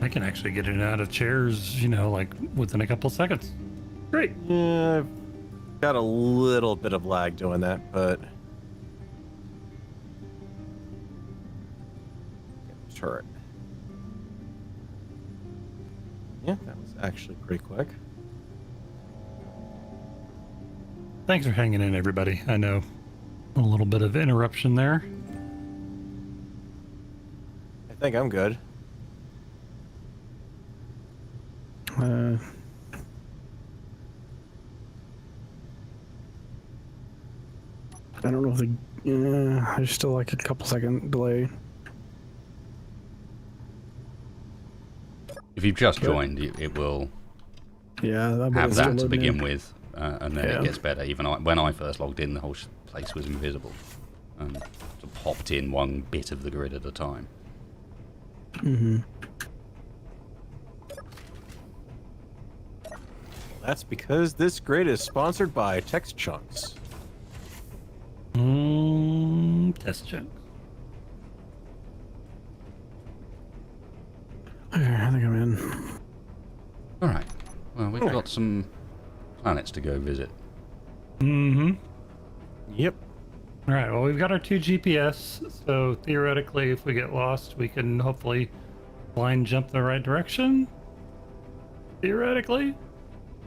I can actually get in and out of chairs, you know, like within a couple seconds. Great. Yeah, I've got a little bit of lag doing that, but... Turret. Yeah, that was actually pretty quick. Thanks for hanging in, everybody. I know a little bit of interruption there. I think I'm good. I don't know if the... there's still like a couple second delay. If you've just joined, it will Yeah, have it's that still to loading begin in. with, and then it gets better. Even when I first logged in, the whole place was invisible. Sort of popped in one bit of the grid at a time. Mm-hmm. That's because this grid is sponsored by Text Chunks. Test check. Okay, I think I'm in. Alright. Well, we've got some planets to go visit. Mm-hmm. Yep. All right, well, we've got our 2 GPS, so theoretically, if we get lost, we can hopefully blind jump the right direction. Theoretically.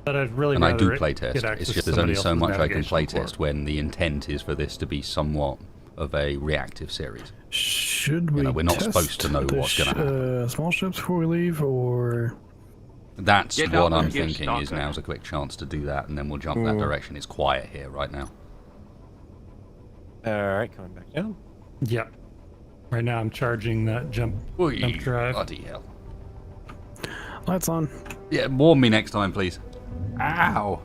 But I'd really And I do rather playtest. get It's access just to there's only somebody so else's much I can navigation playtest for. when the intent is for this to be somewhat of a reactive series. Should we? We're not test supposed to know the what's going to happen. Small ships before we leave, or That's Get what out I'm of here, thinking. Is stalker. now's a quick chance to do that, and then we'll jump that direction. It's quiet here right now. All right, coming back down. Yep. Right now I'm charging that jump drive. Bloody hell. lights on. Yeah, warn me next time, please. Ow.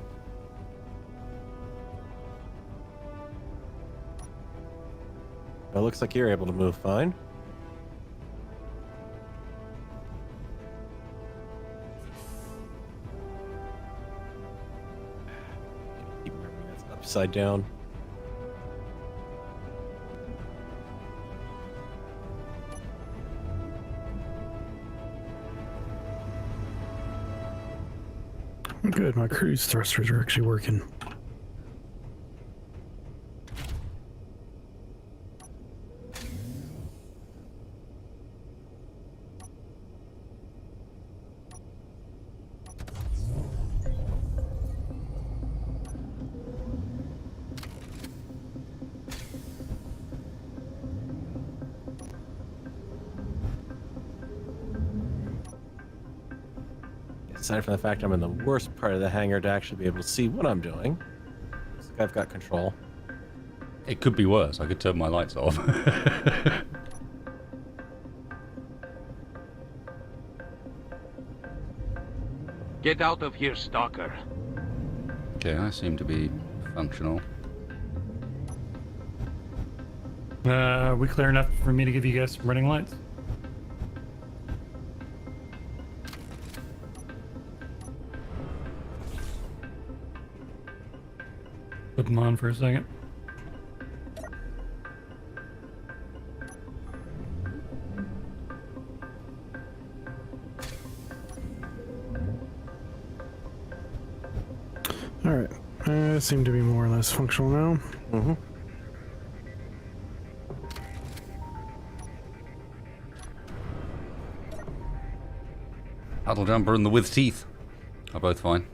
It looks like you're able to move fine. Keep remembering that's upside down. Good, my cruise thrusters are actually working. Aside from the fact I'm in the worst part of the hangar to actually be able to see what I'm doing, looks like I've got control. It could be worse. I could turn my lights off. Get out of here, stalker. Okay, I seem to be functional. Are we clear enough for me to give you guys some running lights? Put them on for a second. Alright, seem to be more or less functional now. Mm-hmm. Huddle jumper and the with teeth are both fine.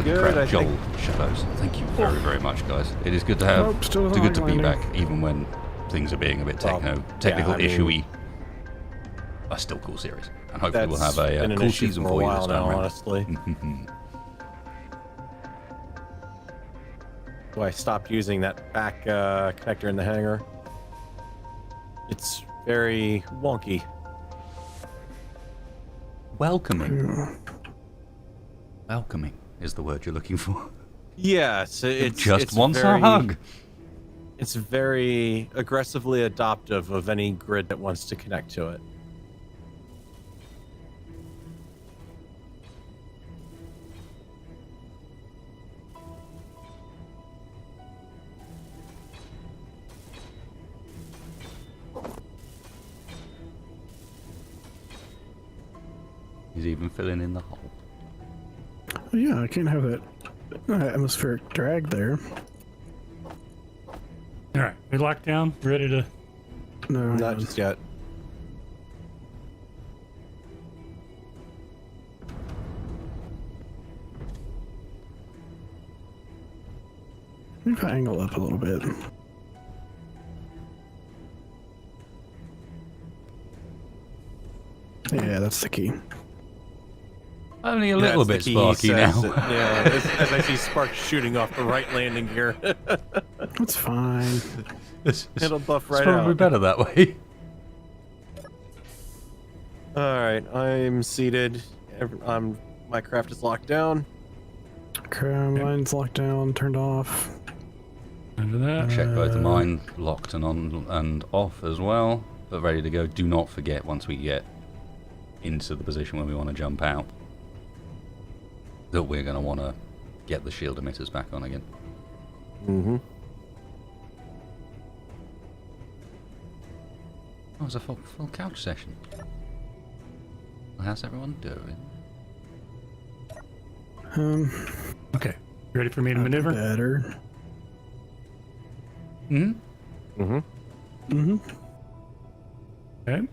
Good, Crap, I Joel think. Shadows. Thank you very, very much, guys. It is good to have. Nope, still It's good to doesn't be like back, even when things are being a bit Well, technical yeah, I mean, issue-y. A still cool series, and hopefully we'll That's have a been an cool issue season for a for you while this now, time around. honestly. So I stopped using that back connector in the hangar. It's very wonky. Welcoming. Welcoming is the word you're looking for. Yes, It it's just it's wants very, a hug. It's very aggressively adoptive of any grid that wants to connect to it. He's even filling in the hole. Oh, yeah, I can't have that atmospheric drag there. All right, we locked down, ready to. No, Not just yet. if I angle up a little bit. Yeah, that's the key. Only a little bit That's the key, he sparky says. now. Yeah, as I see sparks shooting off the right landing gear. That's fine. It'll buff It's right probably out. better that way. All right, I'm seated. My craft is locked down. Line's locked down, turned off. Under that. Check both of mine, locked and on and off as well, but ready to go. Do not forget once we get into the position where we want to jump out, that we're going to want to get the shield emitters back on again. Mm-hmm. Oh, it's a full couch session. How's everyone doing? Okay. You ready for me to maneuver? Better. Hmm? Okay.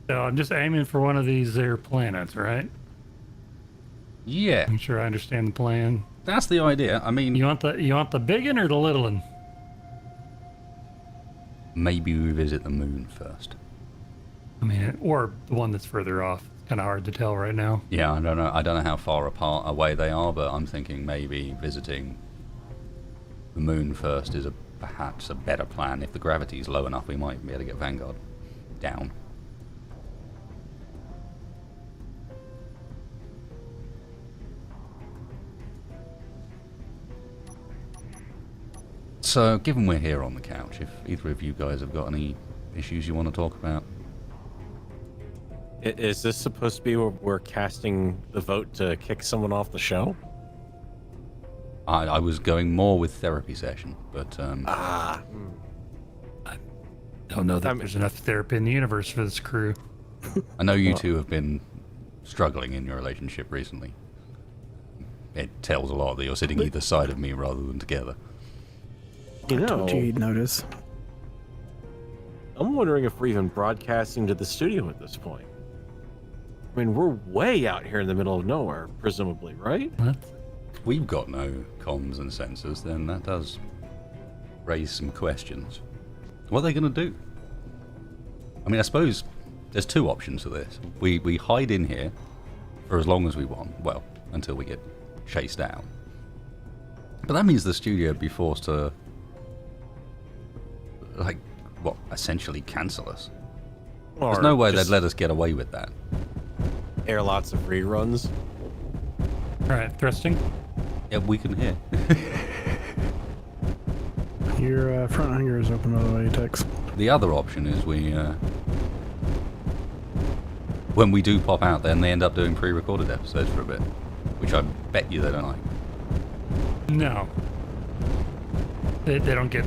So I'm just aiming for one of these there planets, right? Yeah, I'm sure I understand the plan. that's the idea. I mean, You want the big one or the little one? maybe we visit the moon first. I mean, or the one that's further off. It's kind of hard to tell right now. Yeah, I don't know. I don't know how far apart away they are, but I'm thinking maybe visiting the moon first is perhaps a better plan. If the gravity's low enough, we might be able to get Vanguard down. So, given we're here on the couch, if either of you guys have got any issues you want to talk about. Is this supposed to be where we're casting the vote to kick someone off the show? I was going more with therapy session, but Don't know that there's enough therapy in the universe for this crew. I know you two have been struggling in your relationship recently. It tells a lot that you're sitting either side of me rather than together. You know, Told you he'd notice. I'm wondering if we're even broadcasting to the studio at this point. I mean, we're way out here in the middle of nowhere, presumably, right? What? If we've got no comms and sensors, then that does raise some questions. What are they going to do? I mean, I suppose there's two options to this. We hide in here for as long as we want. Well, until we get chased out. But that means the studio would be forced to, like, what, essentially cancel us. There's no way they'd let us get away with that. Air lots of reruns. All right, thrusting. Yeah, we can hear. Your front hangar is open, by the way, Tex. The other option is when we do pop out, then they end up doing pre-recorded episodes for a bit, which I bet you they don't like. No. They don't get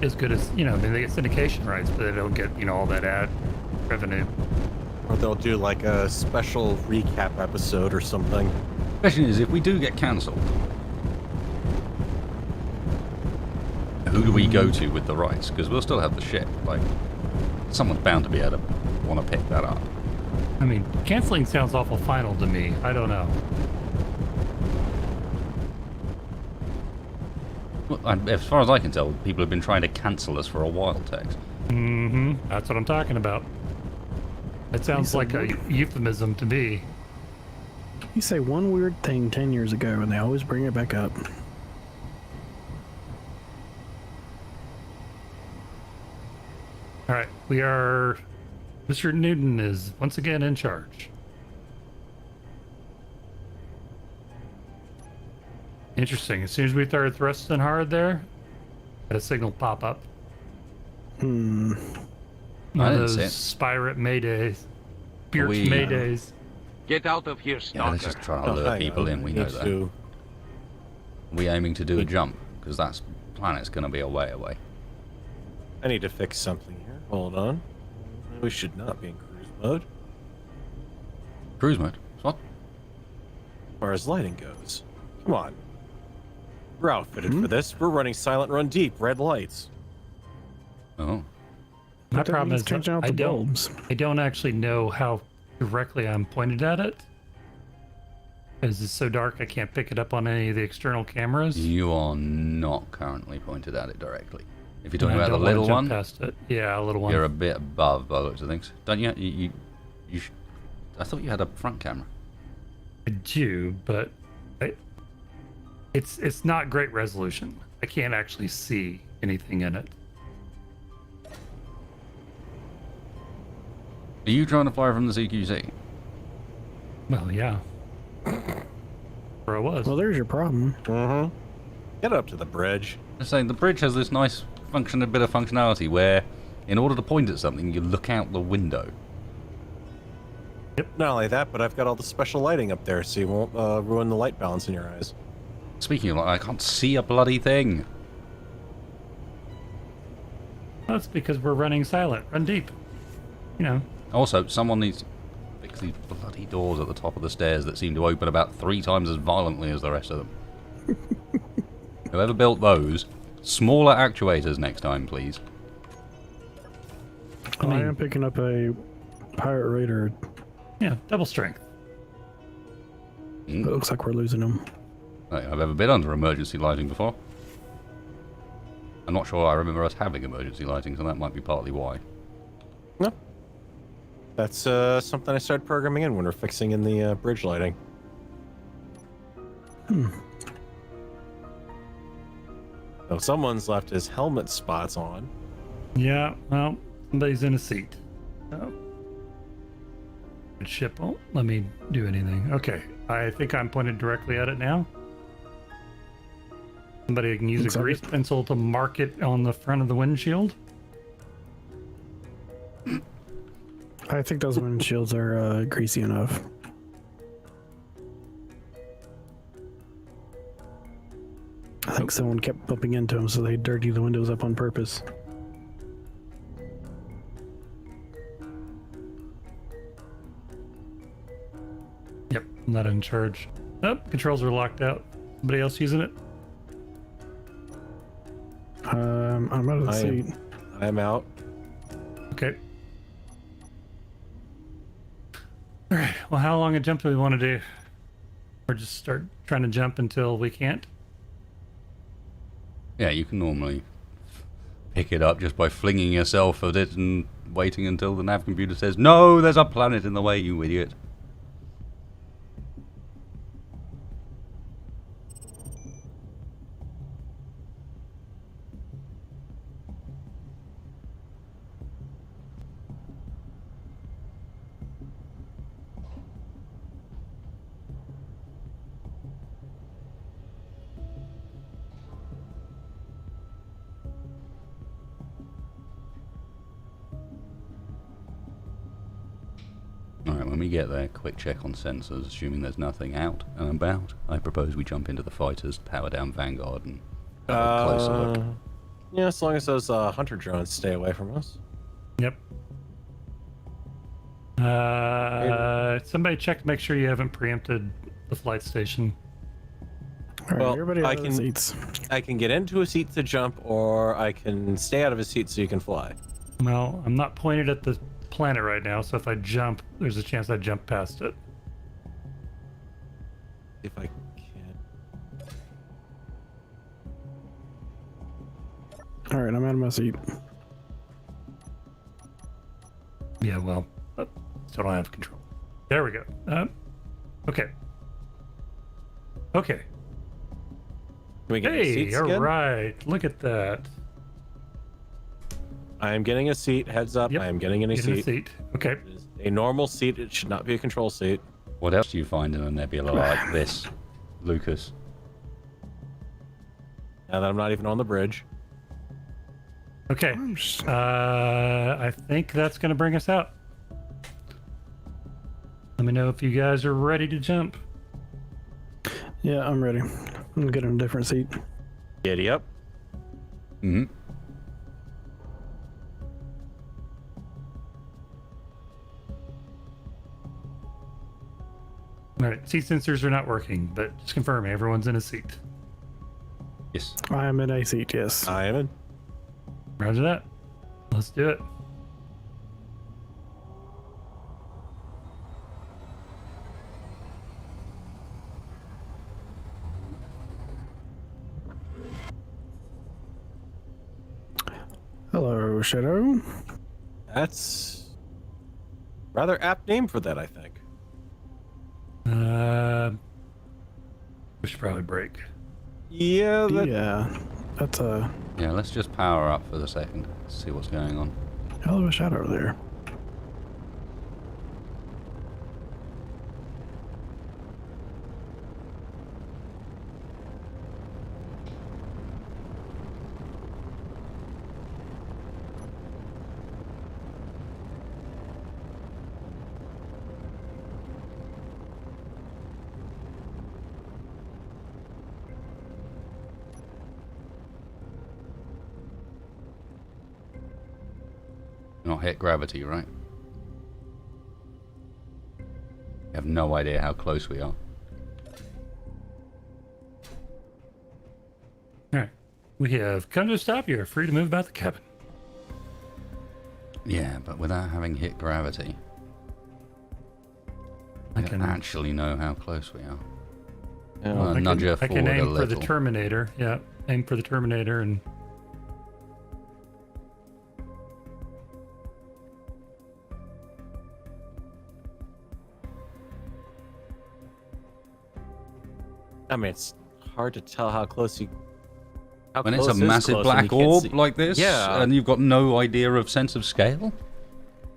as good as, I mean, they get syndication rights, but they don't get, all that ad revenue. Or they'll do like a special recap episode or something. The question is, if we do get cancelled, who do we go to with the rights? Because we'll still have the ship. Like, someone's bound to be able to want to pick that up. I mean, canceling sounds awful final to me. I don't know. Well, as far as I can tell, people have been trying to cancel us for a while, Tex. Mm-hmm. That's what I'm talking about. It sounds like a euphemism to me. You say one weird thing 10 years ago, and they always bring it back up. All right, we are... Mr. Newton is once again in charge. Interesting. As soon as we started thrusting hard there, had a signal pop up. One I of didn't those see it. Spirate Maydays. Birch We, Maydays. Get out of here, Yeah, stalker. let's just try to lure people in, we know that. Are we aiming to do a jump? Because that planet's going to be a way away. I need to fix something here. Hold on. We should not be in cruise mode. Cruise mode? What? As far as lighting goes. Come on. We're outfitted for this. We're running silent run deep, red lights. Oh. My But that problem means is changing out I the bulbs. don't actually know how directly I'm pointed at it. Because it's so dark I can't pick it up on any of the external cameras. You are not currently pointed at it directly. If you're talking And I about the don't wanna little jump one, Past it. Yeah, a little one. you're a bit above by the looks of things. Don't you? You I thought you had a front camera. I do, but it's not great resolution. I can't actually see anything in it. Are you trying to fly from the CQC? Well, yeah. Where I was. Well, there's your problem. Mm-hmm. Get up to the bridge. I'm saying the bridge has this nice a bit of functionality where, in order to point at something, you look out the window. Not only that, but I've got all the special lighting up there, so you won't ruin the light balance in your eyes. Speaking of, I can't see a bloody thing. That's because we're running silent. Run deep. You know. Also, someone needs to fix these bloody doors at the top of the stairs that seem to open about 3 times as violently as the rest of them. Whoever built those, smaller actuators next time, please. I am picking up a pirate raider. Yeah, double strength. It looks like we're losing them. I've ever been under emergency lighting before. I'm not sure I remember us having emergency lighting, so that might be partly why. No. That's something I started programming in when we're fixing in the bridge lighting. So someone's left his helmet spots on. Yeah, well, somebody's in a seat. Oh. The ship won't let me do anything. Okay, I think I'm pointed directly at it now. Somebody can use a grease pencil to mark it on the front of the windshield. I think those windshields are greasy enough. I think someone kept bumping into them, so they dirty the windows up on purpose. Yep, I'm not in charge. Oh, controls are locked out. Somebody else using it? I'm out of the seat. I'm out. Okay. Alright, well, how long a jump do we want to do? Or just start trying to jump until we can't? Yeah, you can normally pick it up just by flinging yourself at it and waiting until the nav computer says, "No, there's a planet in the way, you idiot." Alright, when we get there, quick check on sensors, assuming there's nothing out and about. I propose we jump into the fighters, power down Vanguard, and have a closer look. Yeah, as long as those hunter drones stay away from us. Yep. Somebody check to make sure you haven't preempted the flight station. All right, Well, everybody I out of the can- seats. I can get into a seat to jump, or I can stay out of a seat so you can fly. Well, I'm not pointed at the planet right now, so if I jump, there's a chance I jump past it. If I can. All right, I'm out of my seat. Yeah, well, still don't have control. There we go. Okay. Okay. Can we get Hey, seats all again? right. Look at that. I am getting a seat. Heads up, Yep. I am getting in a Get in the seat. seat. Okay. It is a normal seat. It should not be a control seat. What else do you find in a nebula like this, Lucas? Now that I'm not even on the bridge. Okay. I think that's going to bring us out. Let me know if you guys are ready to jump. Yeah, I'm ready. I'm gonna get in a different seat. Giddy up. Mm-hmm. All right. Seat sensors are not working, but just confirm everyone's in a seat. Yes. I am in a seat, yes. I am in. Roger that. Let's do it. Hello, Shadow. That's rather apt name for that, I think. We should probably break. Yeah, that, Yeah, that's a Yeah, let's just power up for the second. See what's going on. hell of a shadow there. not hit gravity, right? We have no idea how close we are. Alright. We have come to a stop. You're free to move about the cabin. Yeah, but without having hit gravity, I don't actually know how close we are. Yeah, nudge her I can forward a aim for the little. Terminator. Yeah, aim for the Terminator and... I mean, it's hard to tell how close you. How When it's close a is massive close and you black can't orb see- like this, Yeah. and you've got no idea of sense of scale,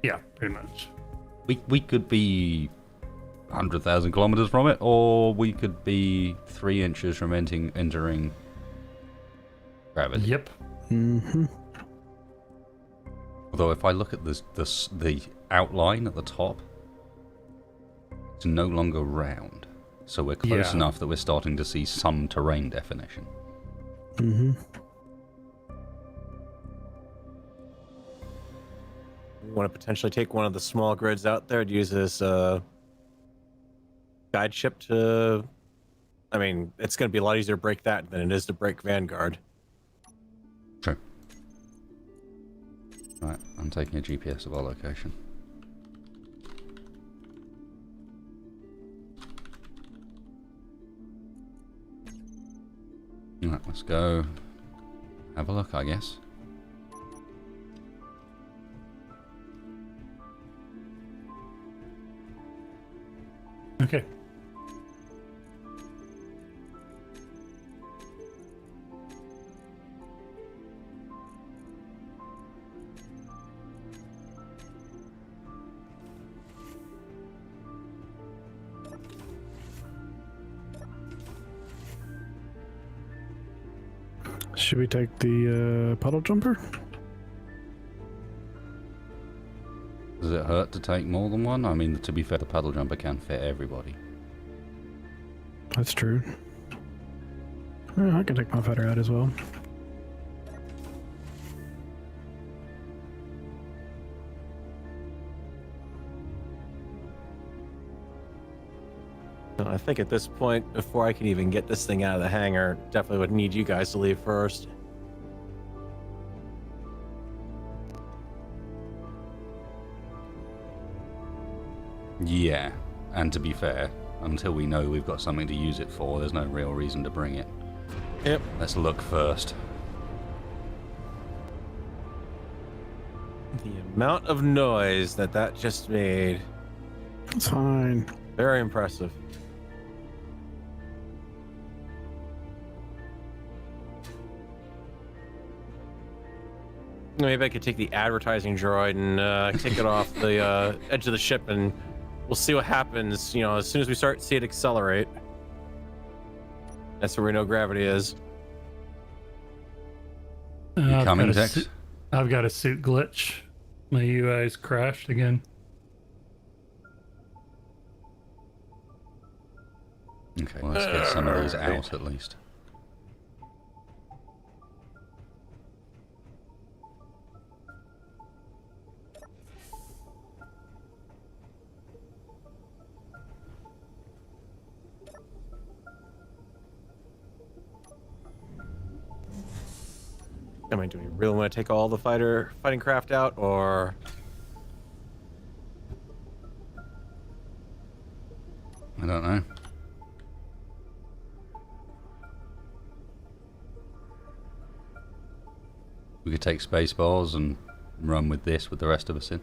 Yeah, pretty much. we could be 100,000 kilometers from it, or we could be 3 inches from entering gravity. Yep. Mm-hmm. Although if I look at the outline at the top, it's no longer round. So we're close Yeah. enough that we're starting to see some terrain definition. Mm-hmm. You want to potentially take one of the small grids out there and use this guide ship to. I mean, it's going to be a lot easier to break that than it is to break Vanguard. True. Right, I'm taking a GPS of our location. Right, let's go have a look, I guess. Okay. Should we take the puddle jumper? Does it hurt to take more than one? I mean, to be fair, the paddle jumper can fit everybody. That's true. I can take my fighter out as well. I think at this point, before I can even get this thing out of the hangar, definitely would need you guys to leave first. Yeah, and to be fair, until we know we've got something to use it for, there's no real reason to bring it. Yep. Let's look first. The amount of noise that just made. It's fine. Very impressive. Maybe I could take the advertising droid and take it off the edge of the ship, and we'll see what happens. You know, as soon as we start to see it accelerate, that's where we know gravity is. You coming, Dex? I've got a suit glitch. My UI's crashed again. Okay, well, let's get some of these out at least. I mean, do we really want to take all the fighting craft out, or? I don't know. We could take space bars and run with this with the rest of us in.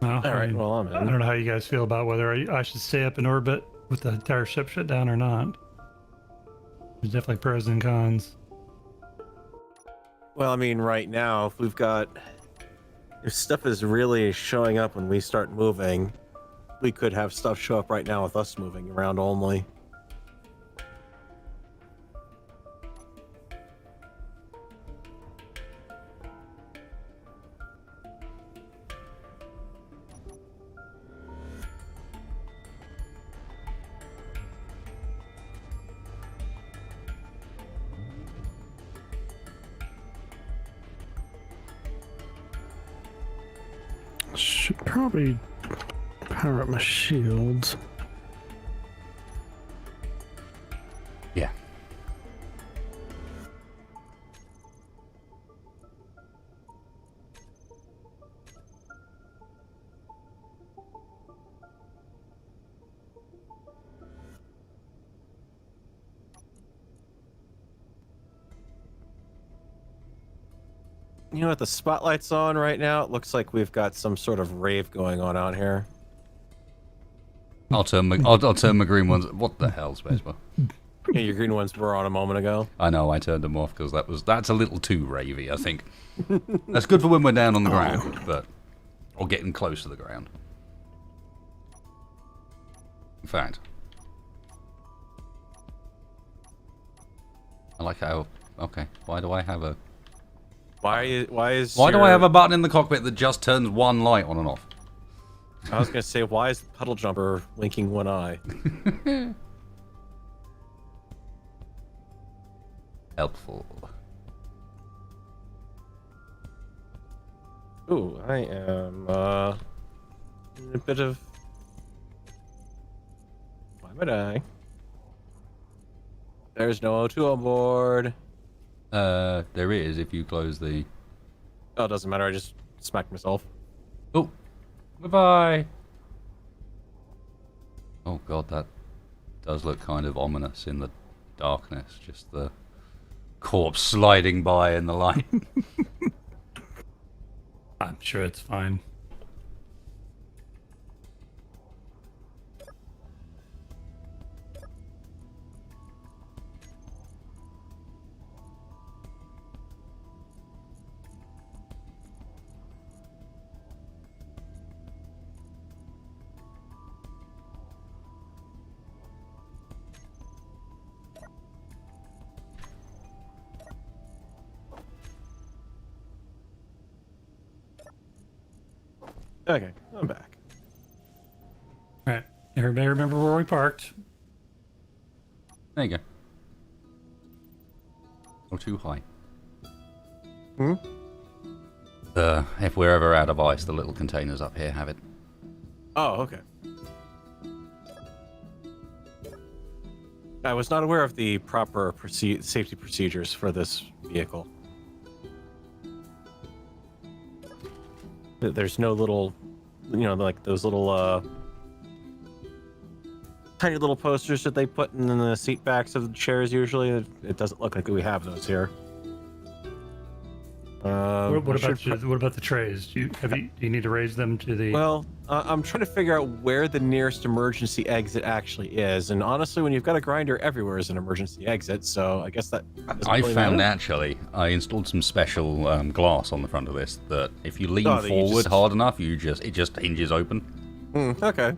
Well, All right, well, I'm in. I don't know how you guys feel about whether I should stay up in orbit with the entire ship shut down or not. There's definitely pros and cons. Well, I mean, right now, if stuff is really showing up when we start moving, we could have stuff show up right now with us moving around only. Should probably power up my shields. Yeah. You know what? The spotlight's on right now. It looks like we've got some sort of rave going on out here. I'll turn my green ones. What the hell, Spacebar? Yeah, your green ones were on a moment ago. I know, I turned them off because that's a little too ravey, I think. That's good for when we're down on the ground, but or getting close to the ground. In fact, I like how. Okay, why do I have a? Why do I have a button in the cockpit that just turns one light on and off? I was gonna say, why is the puddle jumper winking one eye? Helpful. Ooh, I am in a bit of. Why would I? There's no O2 on board. There is if you close the. Oh, it doesn't matter. I just smacked myself. Oh, goodbye. Oh god, that does look kind of ominous in the darkness. Just the corpse sliding by in the light. I'm sure it's fine. Okay, I'm back. All right. Everybody remember where we parked? There you go. Or too high. Hmm? If we're ever out of ice, the little containers up here have it. Oh, okay. I was not aware of the proper safety procedures for this vehicle. There's no little, like those little, tiny little posters that they put in the seat backs of the chairs usually. It doesn't look like we have those here. What about the trays? Do you need to raise them to the? Well, I'm trying to figure out where the nearest emergency exit actually is, and honestly, when you've got a grinder, everywhere is an emergency exit. So I guess that. I really found matter. actually, I installed some special glass on the front of this that if you lean Oh, that you forward just- hard enough, it just hinges open. Okay.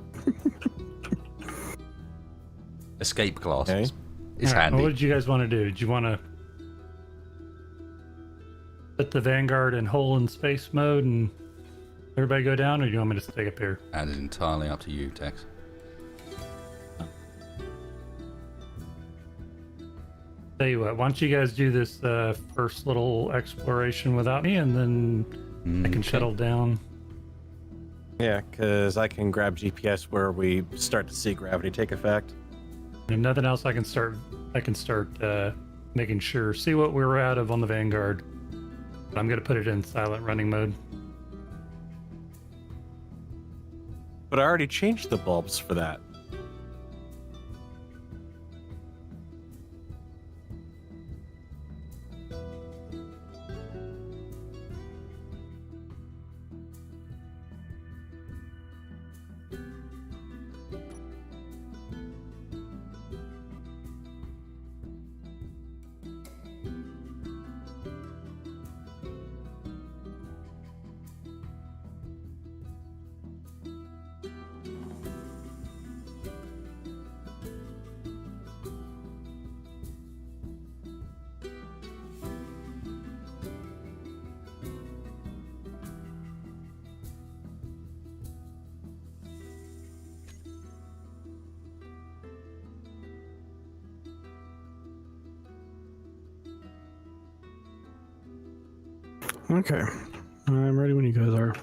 Escape glass. Okay. It's All right, handy. well, what did you guys want to do? Did you want to put the Vanguard in hole in space mode and everybody go down, or do you want me to stay up here? That is entirely up to you, Tex. Tell you what, why don't you guys do this first little exploration without me, and then I can Okay. shuttle down. Yeah, because I can grab GPS where we start to see gravity take effect. And if nothing else, I can start making sure, see what we're out of on the Vanguard. I'm going to put it in silent running mode. But I already changed the bulbs for that. Okay. I'm ready when you guys are.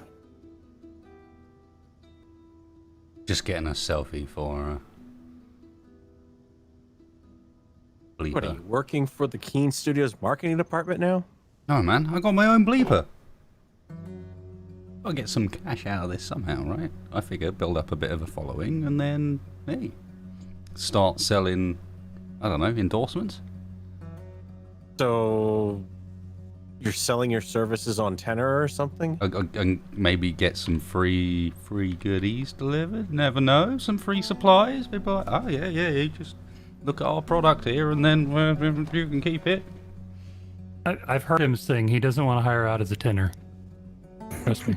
Just getting a selfie for bleeper. What are you working for the Keen Studios marketing department now? No, man, I got my own bleeper. I'll get some cash out of this somehow, right? I figure build up a bit of a following and then, hey, start selling, I don't know, endorsements. So you're selling your services on tenor or something? And maybe get some free goodies delivered. Never know. Some free supplies. People are like, oh yeah, you just look at our product here and then you can keep it. I've heard him sing. He doesn't want to hire out as a tenor. Trust me.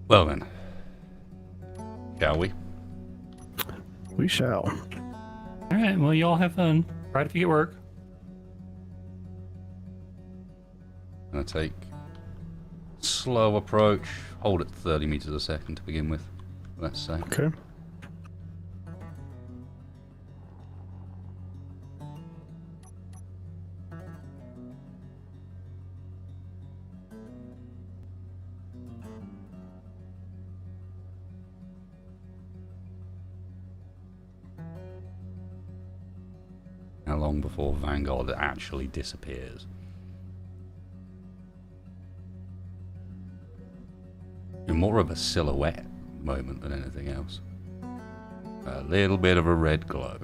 Well then, shall we? We shall. All right. Well, you all have fun. Right if you get work. Gonna take slow approach. Hold at 30 meters a second to begin with. Let's say. Okay. How long before Vanguard actually disappears? You're more of a silhouette moment than anything else. A little bit of a red glow.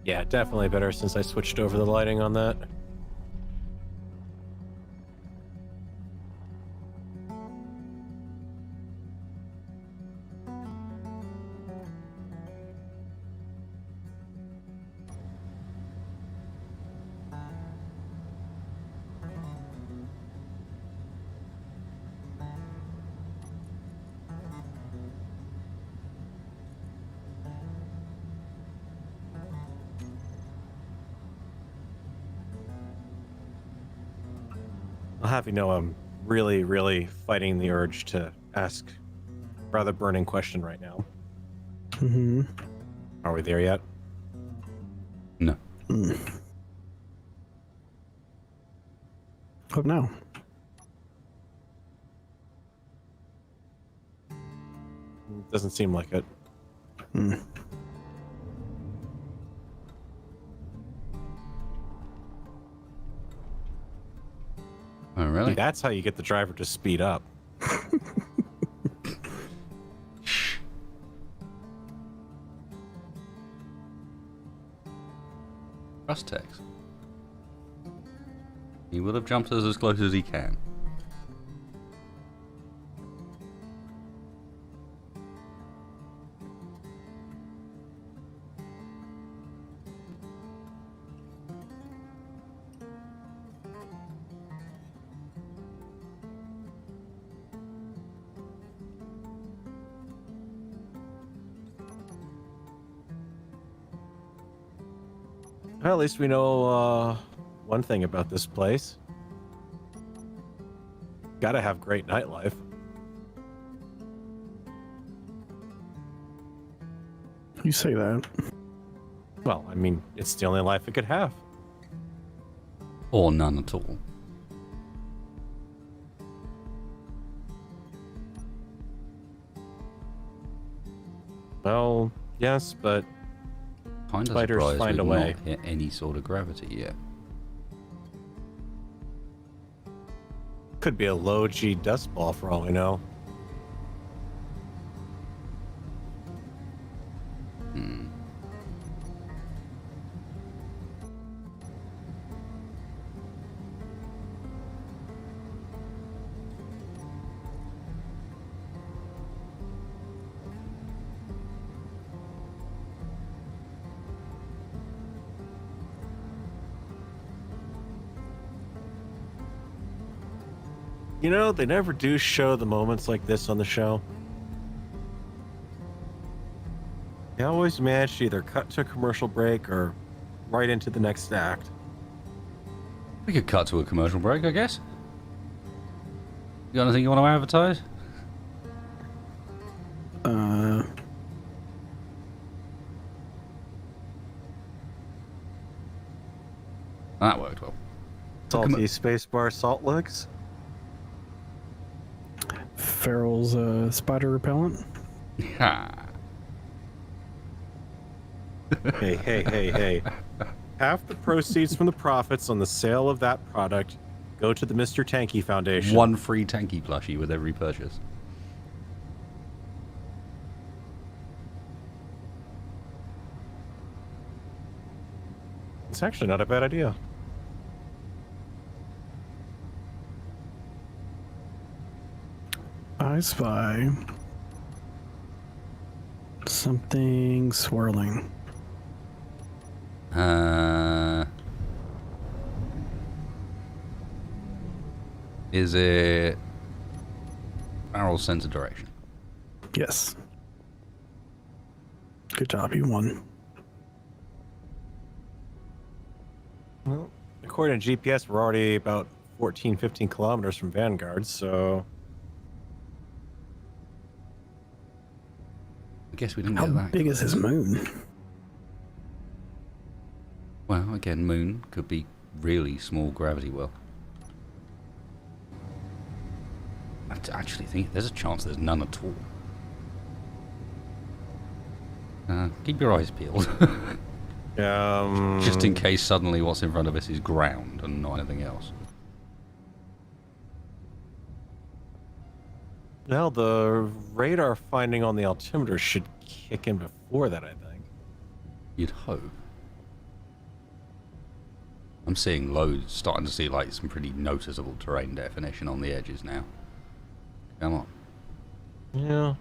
Yeah, definitely better since I switched over the lighting on that. I'll have you know I'm really, really fighting the urge to ask a rather burning question right now. Mm-hmm. Are we there yet? No. What now? Doesn't seem like it. Oh, really? That's how you get the driver to speed up. Trust Tex. He will have jumped us as close as he can. Well, at least we know one thing about this place. Gotta have great nightlife. You say that. Well, I mean, it's the only life it could have. Or none at all. Well, yes, but Kind of spiders surprised find we've a way. not hit any sort of gravity yet. Could be a low G dust ball for all we know. You know, they never do show the moments like this on the show. They always manage to either cut to a commercial break or right into the next act. We could cut to a commercial break, I guess. You got anything you want to advertise? That worked well. Salty spacebar salt licks. Farrell's spider repellent. Ha. Hey. Half the proceeds from the profits on the sale of that product go to the Mr. Tanky Foundation. 1 free Tanky plushie with every purchase. It's actually not a bad idea. I spy something swirling. Is it barrel sense of direction? Yes. Good job, you won. Well, according to GPS, we're already about 14, 15 kilometers from Vanguard, so... I guess we didn't How get that. big is his moon? Well, again, moon could be really small gravity well. I actually think there's a chance there's none at all. Keep your eyes peeled. Just in case suddenly what's in front of us is ground and not anything else. Well, the radar finding on the altimeter should kick in before that, I think. You'd hope. I'm seeing loads, starting to see like some pretty noticeable terrain definition on the edges now. Come on. Yeah.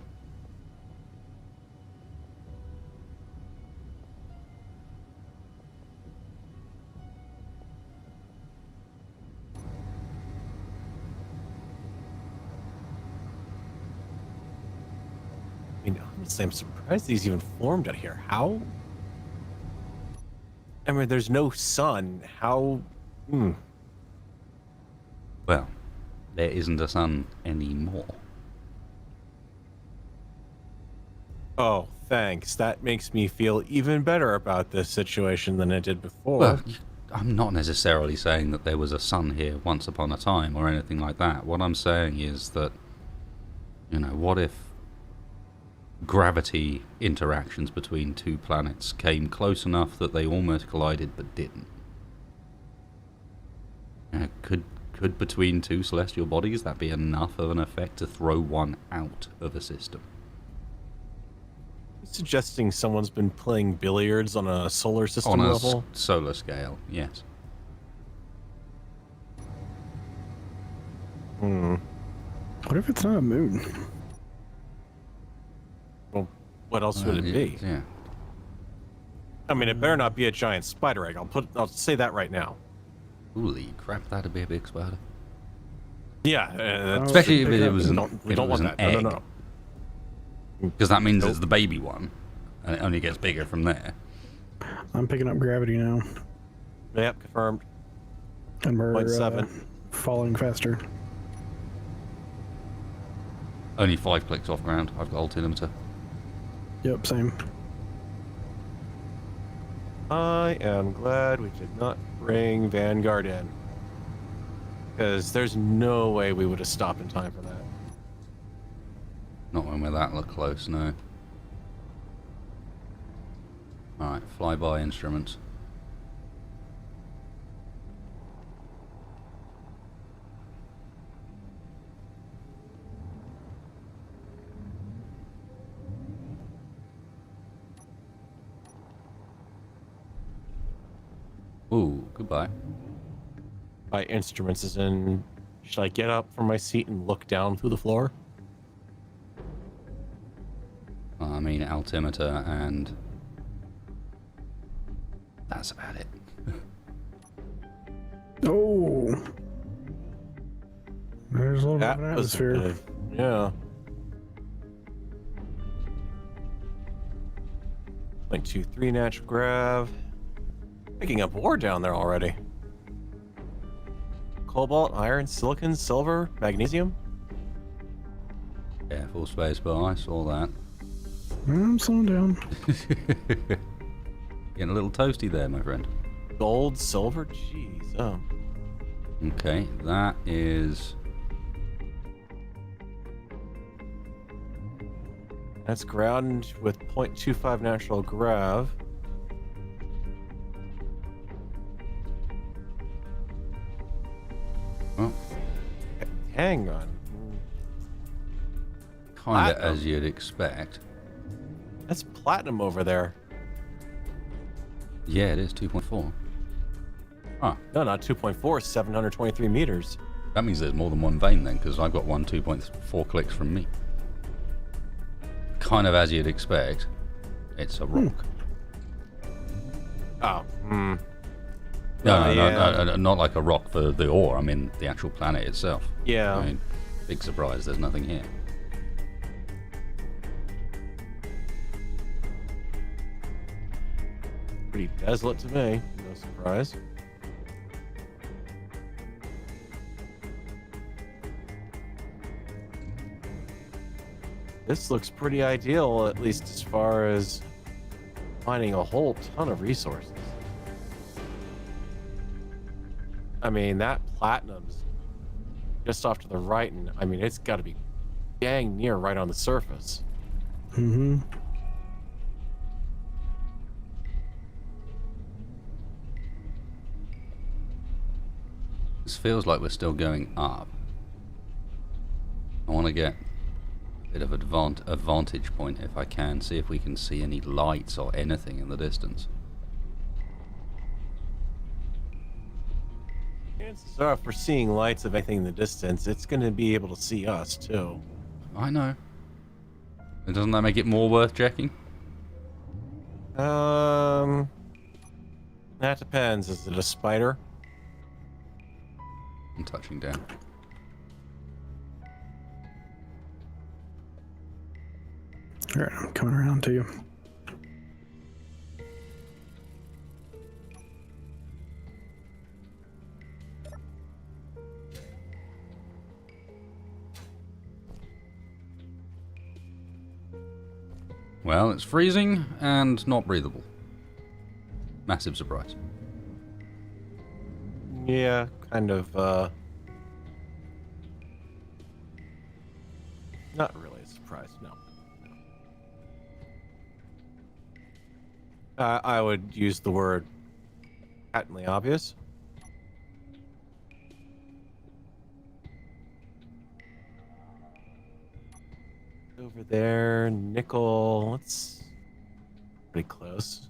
I mean, honestly, I'm surprised these even formed out here. How? I mean, there's no sun. How? Well, there isn't a sun anymore. Oh, thanks. That makes me feel even better about this situation than it did before. Well, I'm not necessarily saying that there was a sun here once upon a time or anything like that. What I'm saying is that, you know, what if gravity interactions between two planets came close enough that they almost collided but didn't? Could between two celestial bodies that be enough of an effect to throw one out of a system? Suggesting someone's been playing billiards on a solar system On a level? solar scale, yes. What if it's not a moon? Well, what else would it be? Yeah. I mean, it better not be a giant spider egg. I'll say that right now. Holy crap, that'd be a big spider. Yeah, Especially if it was we don't want that. Egg. No. Because that means it's the baby one, and it only gets bigger from there. I'm picking up gravity now. Yep, confirmed. And we're 0.7. falling faster. Only 5 clicks off ground. I've got altimeter. Yep, same. I am glad we did not bring Vanguard in. Because there's no way we would have stopped in time for that. Not when we're that close, no. Alright, flyby instruments. Ooh, goodbye. By instruments as in, should I get up from my seat and look down through the floor? I mean, altimeter, and that's about it. Oh! There's a little bit of an That was atmosphere. good. Yeah. 0.23 natural grav. Picking up ore down there already. Cobalt, iron, silicon, silver, magnesium. Yeah, full space bar, I saw that. I'm slowing down. Getting a little toasty there, my friend. Gold, silver? Jeez. Oh. Okay, that is... That's ground with 0.25 natural grav. Well, Hang on. kind of Platinum. as you'd expect. That's platinum over there. Yeah, it is 2.4. Huh. No, not 2.4, 723 meters. That means there's more than one vein then, because I've got one 2.4 clicks from me. Kind of as you'd expect, it's a rock. Oh, hmm. No, not like a rock for the ore. I mean, the actual planet itself. Yeah. I mean, big surprise, there's nothing here. Pretty desolate to me. No surprise. This looks pretty ideal, at least as far as finding a whole ton of resources. I mean, that platinum's just off to the right, and I mean, it's got to be dang near right on the surface. Mm-hmm. This feels like we're still going up. I want to get a bit of a vantage point if I can, see if we can see any lights or anything in the distance. Chances are, if we're seeing lights of anything in the distance, it's going to be able to see us too. I know. And doesn't that make it more worth checking? That depends. Is it a spider? I'm touching down. All right, I'm coming around to you. Well, it's freezing and not breathable. Massive surprise. Yeah, kind of, not really a surprise, no. I would use the word patently obvious. Over there, nickel, it's pretty close.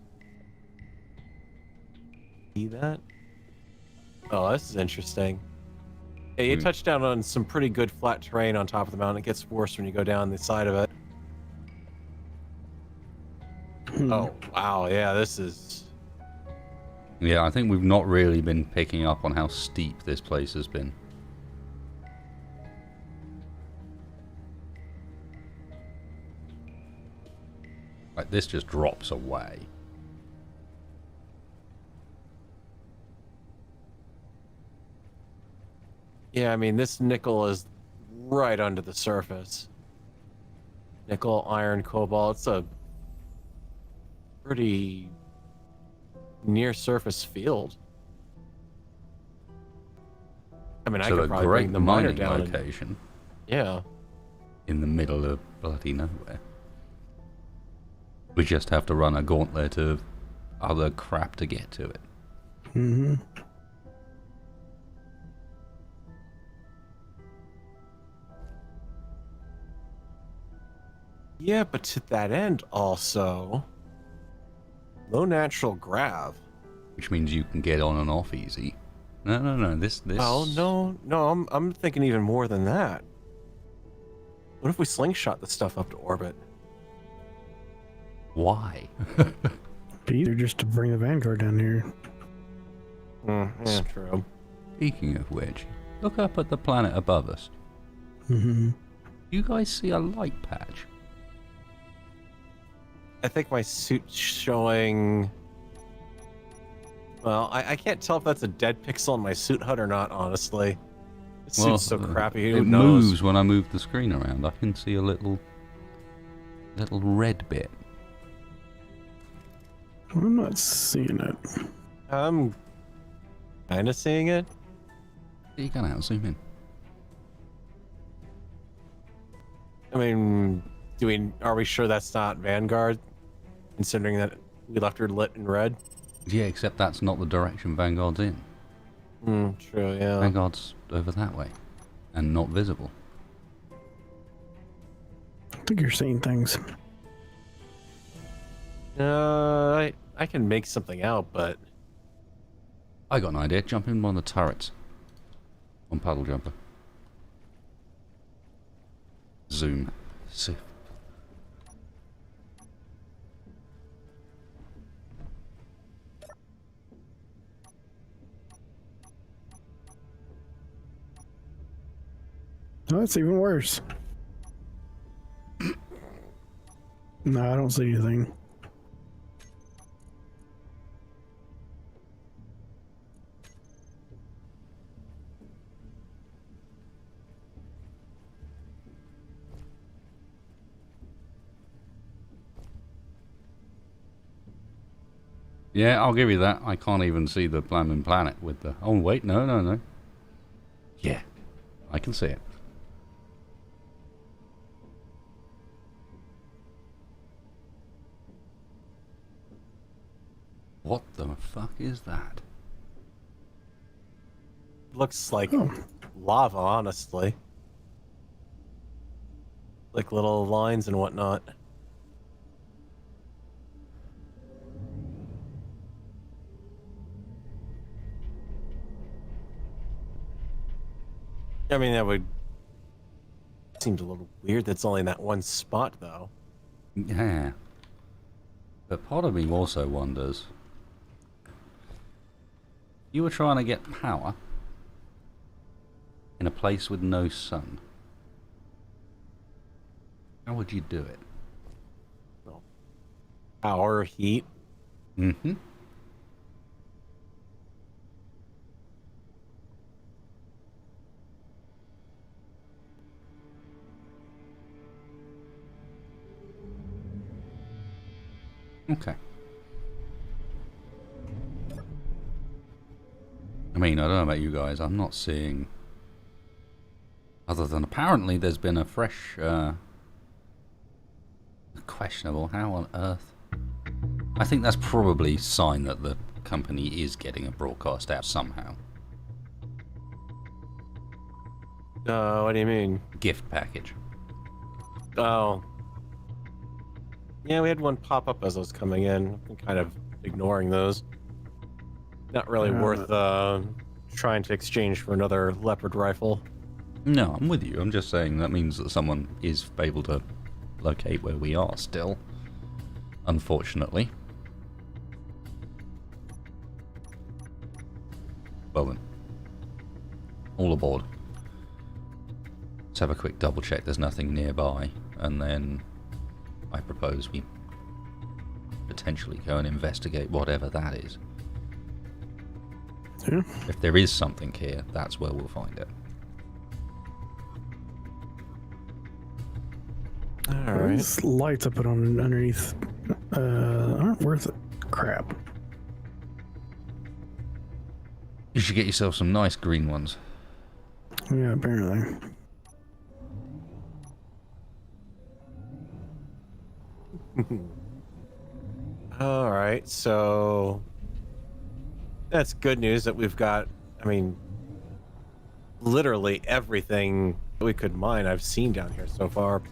See that? Oh, this is interesting. Yeah, you touch down on some pretty good flat terrain on top of the mountain. It gets worse when you go down the side of it. Oh, wow. Yeah, this is... Yeah, I think we've not really been picking up on how steep this place has been. Like, this just drops away. Yeah, I mean, this nickel is right under the surface. Nickel, iron, cobalt. It's a pretty near-surface field. I mean, I So could a probably great bring the miner mining down. location Yeah. in the middle of bloody nowhere. We just have to run a gauntlet of other crap to get to it. Mm-hmm. Yeah, but to that end also, low natural grav. Which means you can get on and off easy. No, this... Oh, no, I'm thinking even more than that. What if we slingshot this stuff up to orbit? Why? Be easier just to bring the Vanguard down here. Yeah, true. Speaking of which, look up at the planet above us. Mm-hmm. You guys see a light patch? I think my suit's showing... Well, I can't tell if that's a dead pixel in my suit HUD or not, honestly. This suit's so crappy, who It knows? moves when I move the screen around. I can see a little red bit. I'm not seeing it. I'm kind of seeing it. You can out zoom in. I mean, are we sure that's not Vanguard? Considering that we left her lit in red? Yeah, except that's not the direction Vanguard's in. True, yeah. Vanguard's over that way. And not visible. I think you're seeing things. I can make something out, but... I got an idea. Jump in one of the turrets. On paddle jumper. Zoom. See. Oh, that's even worse. No, I don't see anything. Yeah, I'll give you that. I can't even see the Blaming Planet with the... Oh, wait, no. Yeah, I can see it. What the fuck is that? Looks like lava, honestly. Like little lines and whatnot. I mean, that would... Seems a little weird that's only in that one spot, though. Yeah. But part of me also wonders... You were trying to get power in a place with no sun. How would you do it? Well, power, heat. Mm-hmm. Okay. I mean, I don't know about you guys, I'm not seeing... Other than apparently there's been a fresh, questionable, how on earth? I think that's probably a sign that the company is getting a broadcast out somehow. What do you mean? Gift package. Oh. Yeah, we had one pop up as I was coming in. I'm kind of ignoring those. Not really worth trying to exchange for another leopard rifle. No, I'm with you. I'm just saying that means that someone is able to locate where we are still. Unfortunately. Well then. All aboard. Let's have a quick double check there's nothing nearby, and then I propose we potentially go and investigate whatever that is. Yeah. If there is something here, that's where we'll find it. Alright. These lights I put on underneath aren't worth it. Crap. You should get yourself some nice green ones. Yeah, apparently. Alright, so... That's good news that we've got, I mean, literally everything we could mine I've seen down here so far.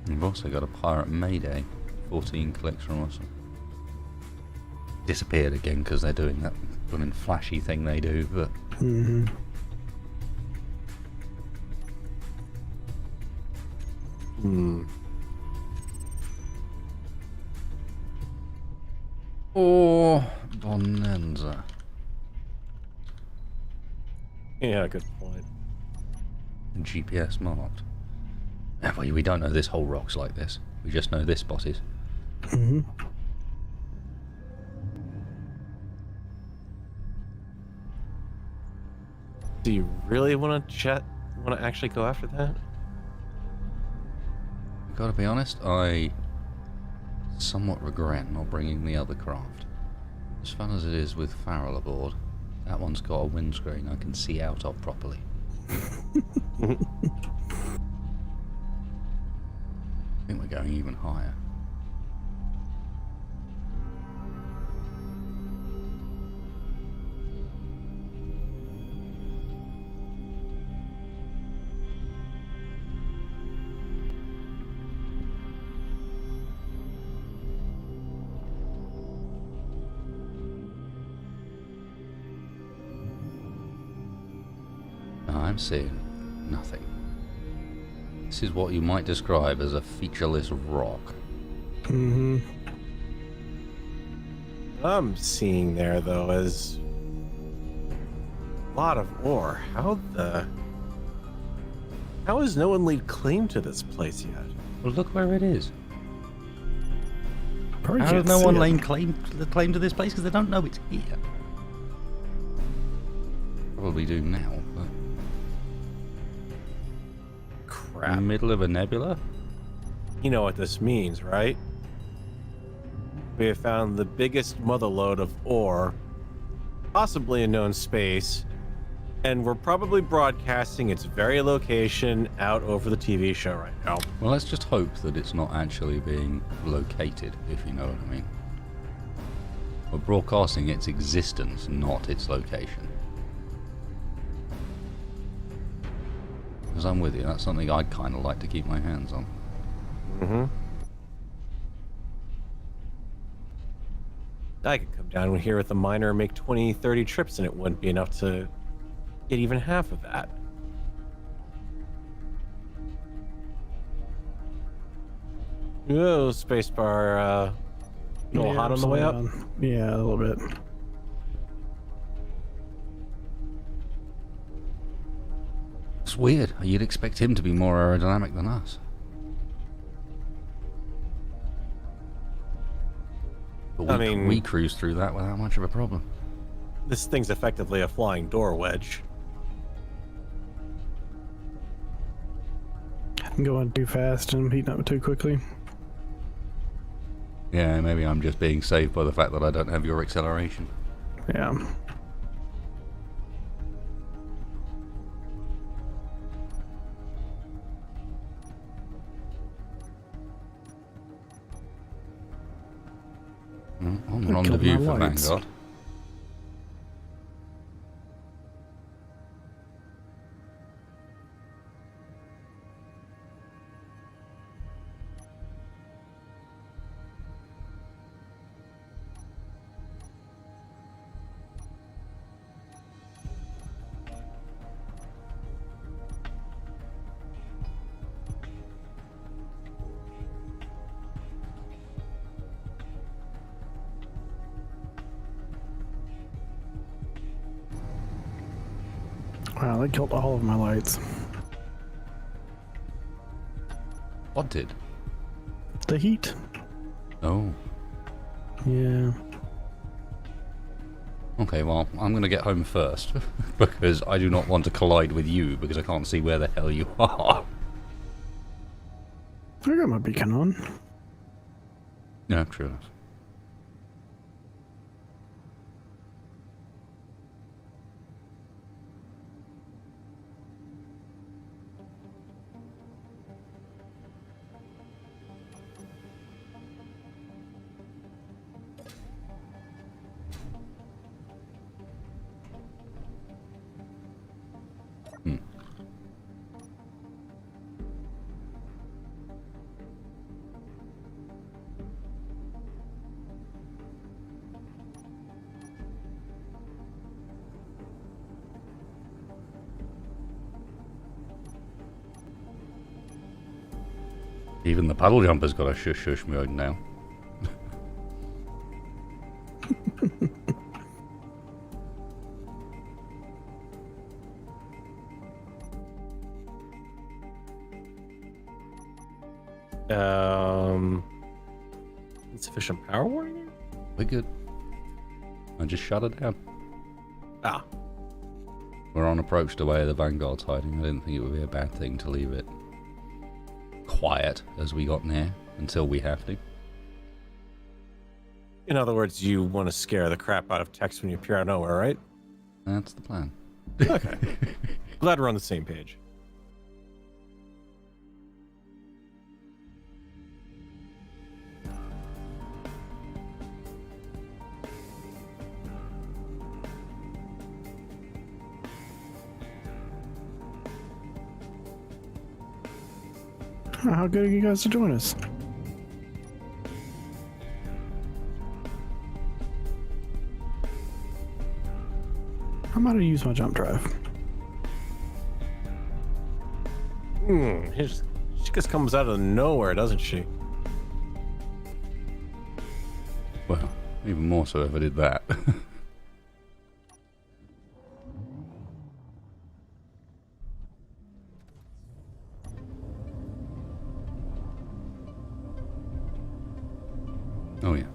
We've also got a Pirate Mayday. 14 clicks from us. Disappeared again because they're doing that blooming flashy thing they do, but... Mm-hmm. Oh, Bonanza. Yeah, good point. GPS marked. Yeah, well, we don't know this whole rock's like this. We just know this spot is. Mm-hmm. Do you really want to actually go after that? Gotta be honest, I somewhat regret not bringing the other craft. As fun as it is with Farrell aboard, that one's got a windscreen I can see out of properly. I think we're going even higher. I'm seeing nothing. This is what you might describe as a featureless rock. Mm-hmm. I'm seeing there, though, is a lot of ore. How has no one laid claim to this place yet? Well, look where it is. Probably How can't has no see one it. laid claim to this place? Because they don't know it's here. Probably do now, but... In the Crap. middle of a nebula? You know what this means, right? We have found the biggest motherlode of ore, possibly in known space, and we're probably broadcasting its very location out over the TV show right now. Well, let's just hope that it's not actually being located, if you know what I mean. We're broadcasting its existence, not its location. Because I'm with you, that's something I'd kind of like to keep my hands on. Mm-hmm. I could come down here with a miner and make 20, 30 trips, and it wouldn't be enough to get even half of that. Oh, spacebar, a little hot on the way up? Yeah, a little bit. It's weird. You'd expect him to be more aerodynamic than us. But we cruise through that without much of a problem. This thing's effectively a flying door wedge. I'm going too fast and I'm heating up too quickly. Yeah, maybe I'm just being saved by the fact that I don't have your acceleration. Yeah. On the rendezvous for Vanguard. Wow, that killed all of my lights. What did? The heat. Oh. Yeah. Okay, well, I'm going to get home first, because I do not want to collide with you, because I can't see where the hell you are. I got my beacon on. Yeah, true enough. Even the paddle jumper's got a shush shush mode now. Insufficient power warning? We're good. I just shut it down. Ah. We're on approach to where the Vanguard's hiding. I didn't think it would be a bad thing to leave it quiet as we got near until we have to. In other words, you want to scare the crap out of Tex when you appear out of nowhere, right? That's the plan. Okay. Glad we're on the same page. How good are you guys to join us? I'm about to use my jump drive. She just comes out of nowhere, doesn't she? Well, even more so if I did that. Oh yeah.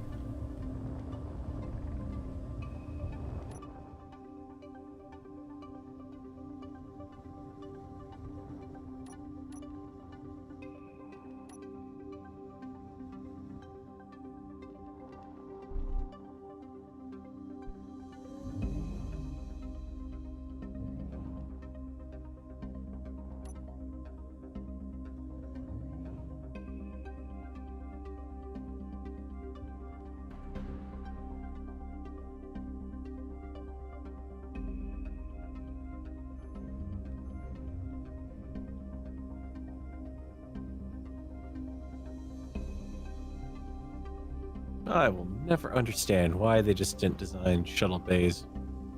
I will never understand why they just didn't design shuttle bays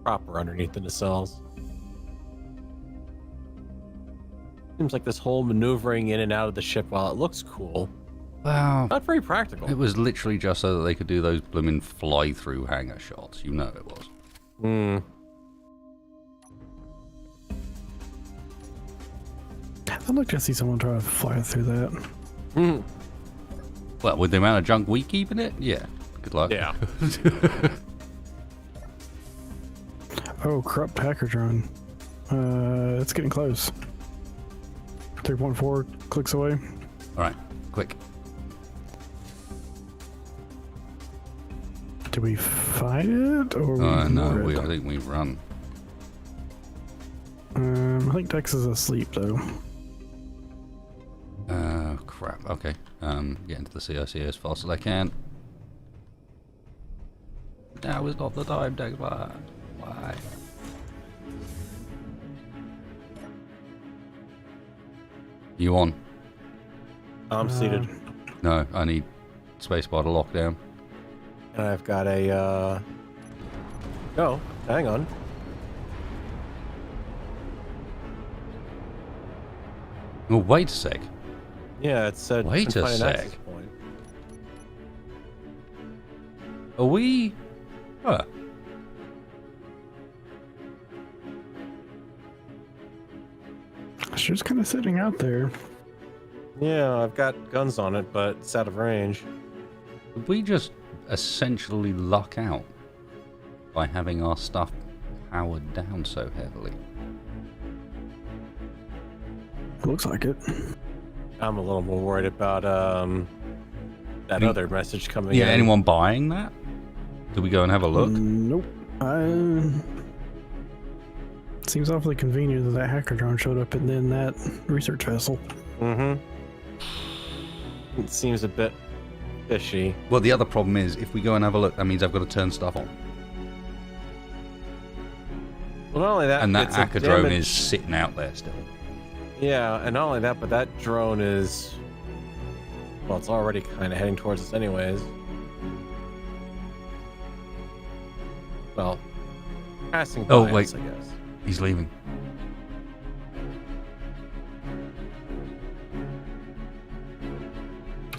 proper underneath the nacelles. Seems like this whole maneuvering in and out of the ship, while it looks cool, Wow. not very practical. It was literally just so that they could do those blooming fly-through hangar shots. You know it was. I'd like to see someone try to fly through that. Well, with the amount of junk we keep in it, yeah. Good luck. Yeah. Oh, corrupt hacker drone. It's getting close. 3.4 clicks away. All right, quick. Do we fight it or No, ignore it? I think we run. I think Dex is asleep though. Crap. Okay. Get into the CIC as fast as I can. Now is not the time, Dex. Why? You on? I'm seated. No, I need spacebar to lock down. And I've got a, Oh, hang on. Oh, wait a sec. Yeah, it said... Wait a confined sec. access point. Are we... Huh. It's just kind of sitting out there. Yeah, I've got guns on it, but it's out of range. Did we just essentially luck out by having our stuff powered down so heavily? Looks like it. I'm a little more worried about, that other message coming in. Yeah, anyone buying that? Did we go and have a look? Nope. Seems awfully convenient that hacker drone showed up and then that research vessel. Mm-hmm. It seems a bit fishy. Well, the other problem is, if we go and have a look, that means I've got to turn stuff on. Well, not only that, And that it's a hacker drone damaged- is sitting out there still. Yeah, and not only that, but that drone is... Well, it's already kind of heading towards us anyways. Well, passing by Oh, wait. us, I guess. He's leaving.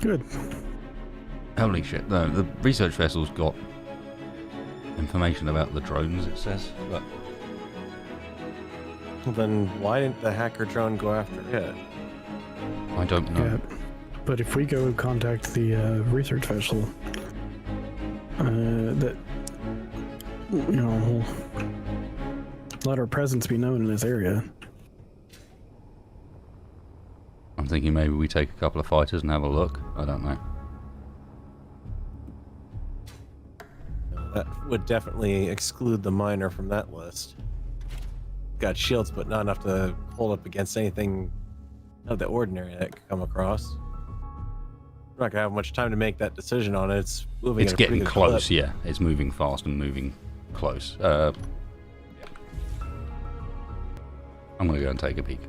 Good. Holy shit. No, the research vessel's got information about the drones, it says. But Then why didn't the hacker drone go after it? I don't know. Yeah. But if we go contact the research vessel, that, you know, we'll let our presence be known in this area. I'm thinking maybe we take a couple of fighters and have a look. I don't know. That would definitely exclude the miner from that list. Got shields, but not enough to hold up against anything of the ordinary that could come across. We're not gonna have much time to make that decision on it. It's moving. It's at a pretty getting good close, clip. yeah. It's moving fast and moving close. I'm gonna go and take a peek.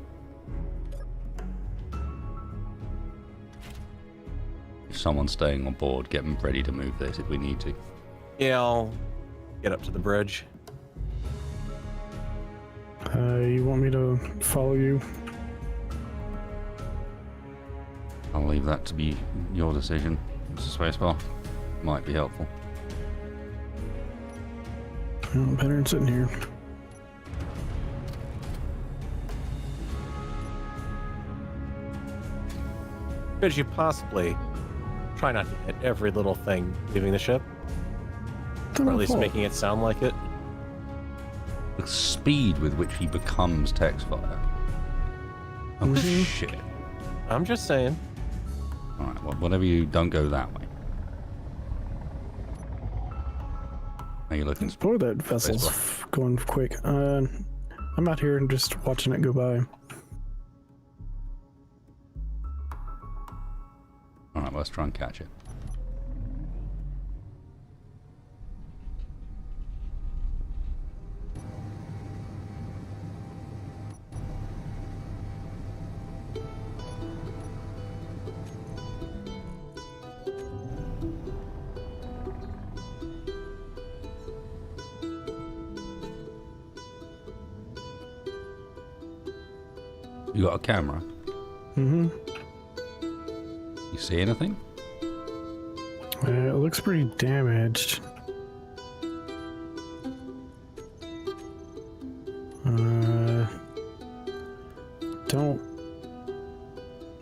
If someone's staying on board, get them ready to move this if we need to. Yeah, I'll get up to the bridge. You want me to follow you? I'll leave that to be your decision. It's a spacebar. Might be helpful. Oh, better than sitting here. Could you possibly try not to hit every little thing leaving the ship? Or at least making it sound like it? The speed with which he becomes text fire. Oh shit. I'm just saying. Alright, well, whatever you don't go that way. Are you looking? Boy, that vessel's going quick. I'm out here and just watching it go by. Alright, well, let's try and catch it. You got a camera? Mm-hmm. You see anything? It looks pretty damaged. Don't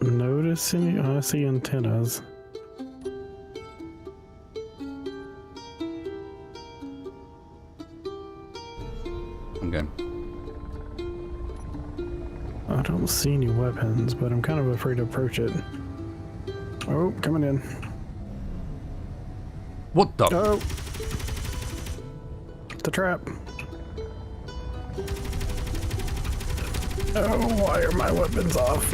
notice any. I see antennas. Okay. I don't see any weapons, but I'm kind of afraid to approach it. Oh, coming in. What the? Oh! The trap. Oh, why are my weapons off?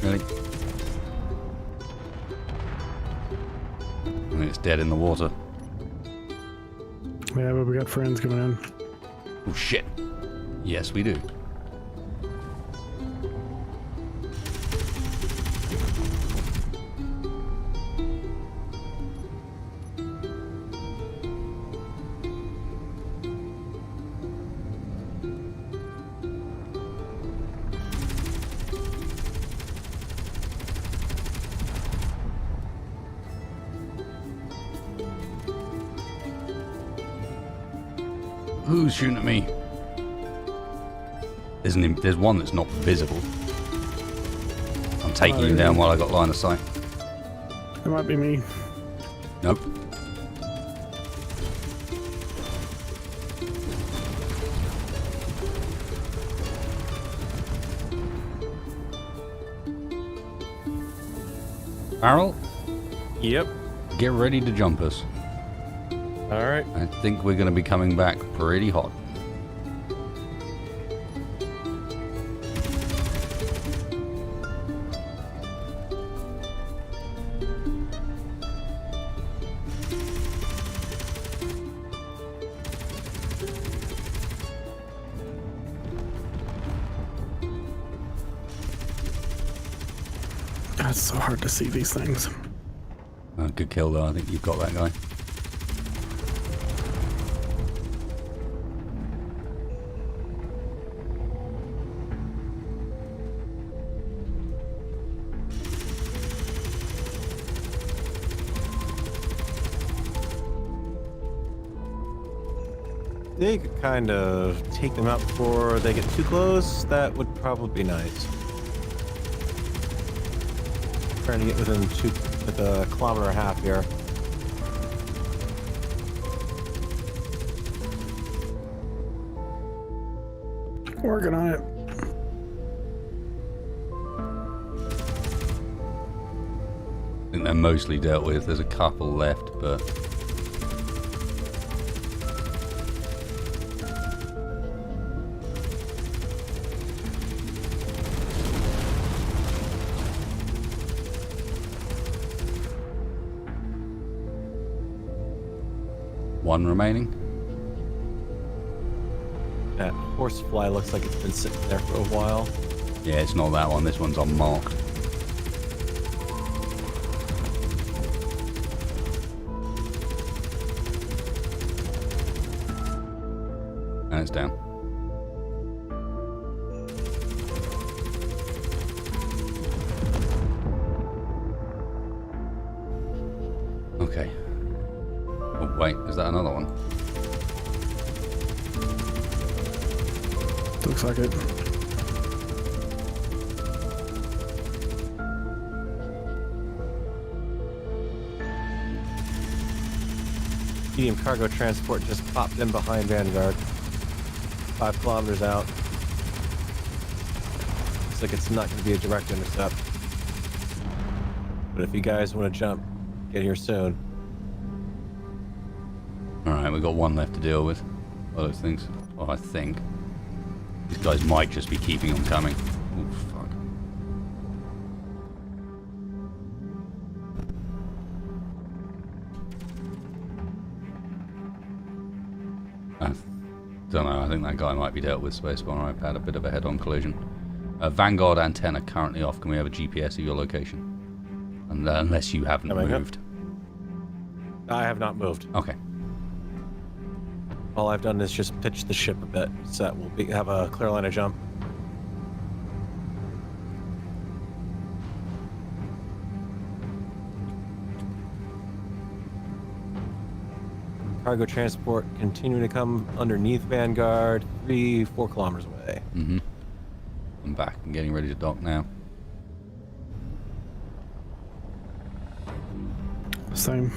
Really? I mean, it's dead in the water. Yeah, but we got friends coming in. Oh shit. Yes, we do. Who's shooting at me? There's one that's not visible. I'm taking you down while I got line of sight. It might be me. Nope. Farrell, Yep. get ready to jump us. All right. I think we're going to be coming back pretty hot. It's so hard to see these things. Good kill though, I think you've got that guy. They could kind of take them out before they get too close. That would probably be nice. Trying to get within with a kilometer and a half here. Working on it. think they're mostly dealt with. There's a couple left, but... One remaining. That horsefly looks like it's been sitting there for a while. Yeah, it's not that one. This one's unmarked. And it's down. Okay. Oh, wait, is that another one? Looks like it. Medium cargo transport just popped in behind Vanguard. 5 kilometers out. Looks like it's not going to be a direct intercept. But if you guys want to jump, get here soon. Alright, we've got one left to deal with. All those things. Well, I think. These guys might just be keeping them coming. Oh, fuck. I don't know, I think that guy might be dealt with. Spacebar, I've had a bit of a head-on collision. Vanguard antenna currently off. Can we have a GPS of your location? And, unless you haven't moved. I have not moved. Okay. All I've done is just pitch the ship a bit, so that we'll have a clear line of jump. Cargo transport continuing to come underneath Vanguard, 3-4 kilometers away. Mm-hmm. I'm back and getting ready to dock now. Same.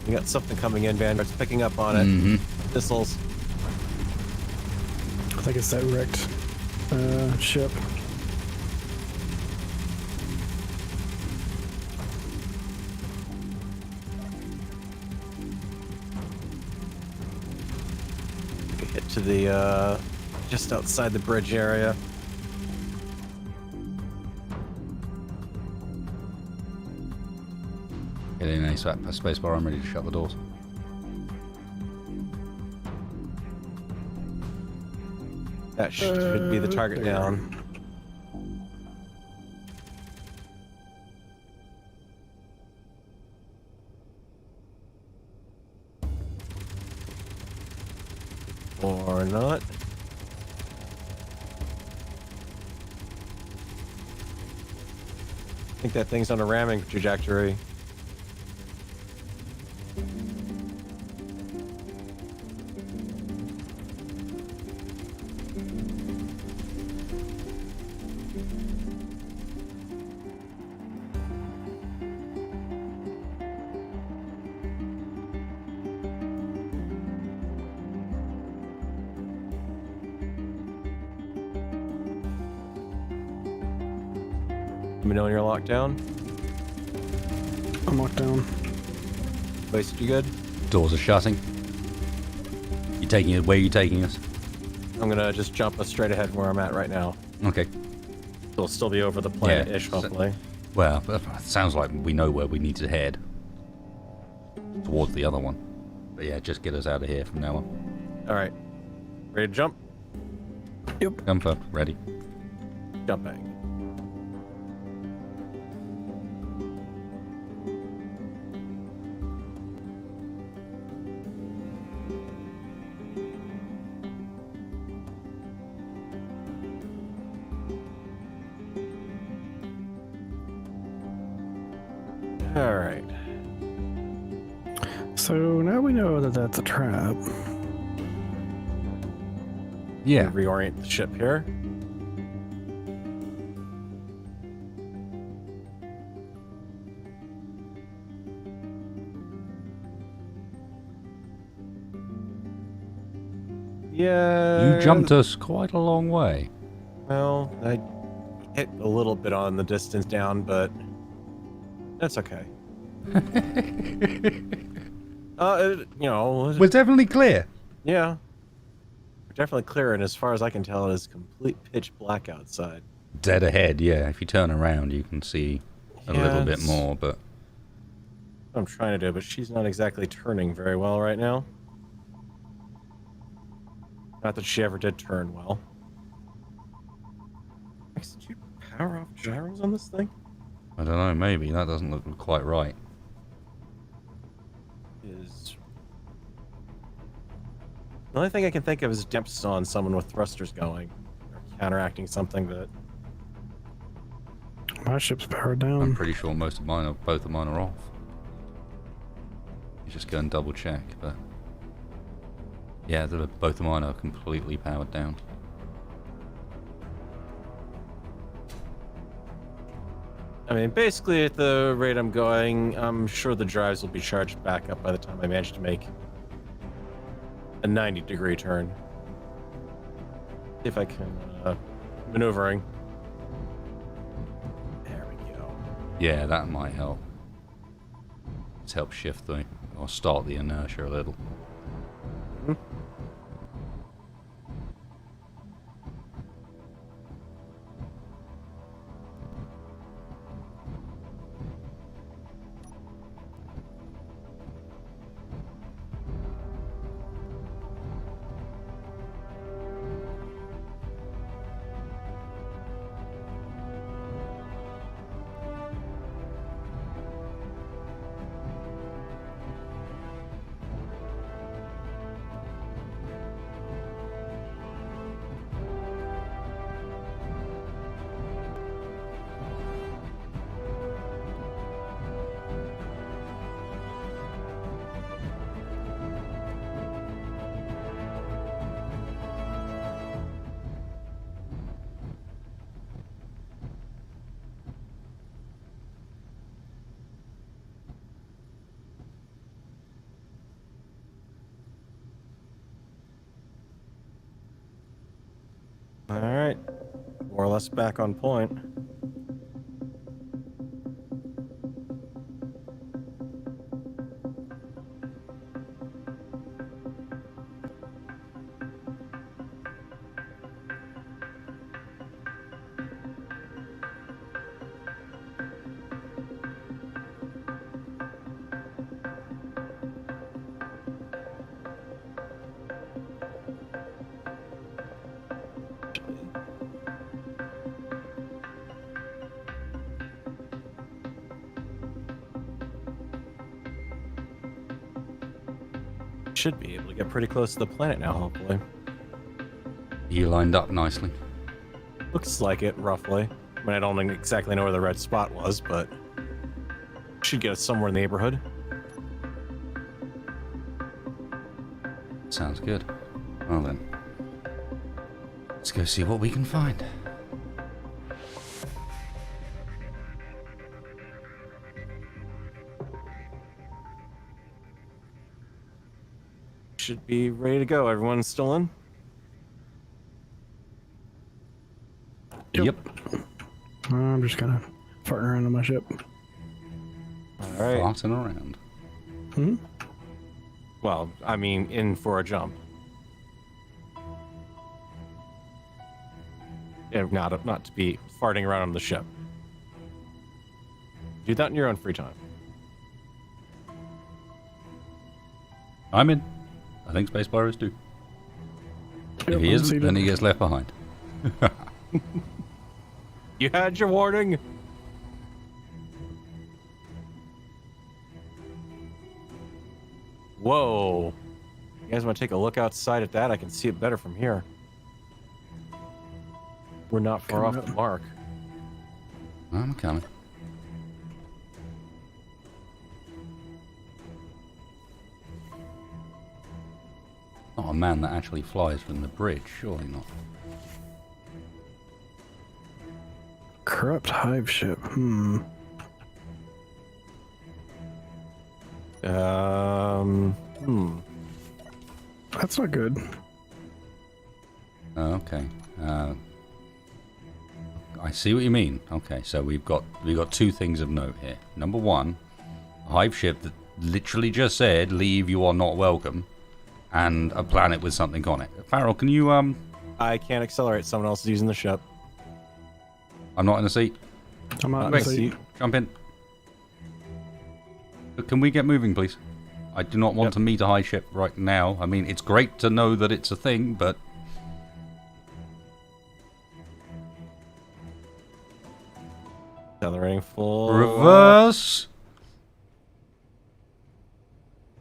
We got something coming in, Vanguard's picking up on it. Mm-hmm. Missiles. I think it's that wrecked ship. Hit to the, just outside the bridge area. Get in a spacebar, I'm ready to shut the doors. That should be the target down. Or not. I think that thing's on a ramming trajectory. Let me know when you're locked down. I'm locked down. Wasted, you good? Doors are shutting. You taking it? Where are you taking us? I'm gonna just jump us straight ahead where I'm at right now. Okay. It'll still be over the planet-ish, hopefully. Well, it sounds like we know where we need to head. Towards the other one. But yeah, just get us out of here from now on. Alright. Ready to jump? Yep. Comfort, ready. Jumping. Alright. So now we know that that's a trap. Yeah. Reorient the ship here. Yeah. You jumped us quite a long way. Well, I hit a little bit on the distance down, but that's okay. We're definitely clear. Yeah. We're definitely clear, and as far as I can tell, it is complete pitch black outside. Dead ahead, yeah. If you turn around, you can see a little bit more, but... I'm trying to do, but she's not exactly turning very well right now. Not that she ever did turn well. Did you power off gyros on this thing? I don't know, maybe. That doesn't look quite right. The only thing I can think of is depths on someone with thrusters going, or counteracting something that... My ship's powered down. I'm pretty sure both of mine are off. You just go and double check, but... Yeah, both of mine are completely powered down. I mean, basically at the rate I'm going, I'm sure the drives will be charged back up by the time I manage to make a 90-degree turn. See if I can, maneuvering. There we go. Yeah, that might help. Let's help shift or start the inertia a little. Mm-hmm. Alright. More or less back on point. Should be able to get pretty close to the planet now, hopefully. You lined up nicely. Looks like it, roughly. I mean, I don't exactly know where the red spot was, but should get us somewhere in the neighborhood. Sounds good. Well then, let's go see what we can find. Should be ready to go. Everyone's still in? Yep. I'm just kind of farting around on my ship. Alright. Farting around. Hmm? Well, I mean, in for a jump. Yeah, not to be farting around on the ship. Do that in your own free time. I'm in. I think Space Pirates do. If he isn't, then he gets left behind. You had your warning. Whoa. You guys want to take a look outside at that? I can see it better from here. We're not far off the mark. I'm coming. Not a man that actually flies from the bridge, surely not. Corrupt hive ship. Hmm. That's not good. Okay. I see what you mean. Okay, so we've got two things of note here. Number one, a hive ship that literally just said, "Leave, you are not welcome," and a planet with something on it. Farrell, can you I can't accelerate. Someone else is using the ship. I'm not in the seat. I'm out in Wait, the seat. jump in. But can we get moving, please? I do not want to meet a hive ship right now. I mean, it's great to know that it's a thing, but Accelerating full. reverse.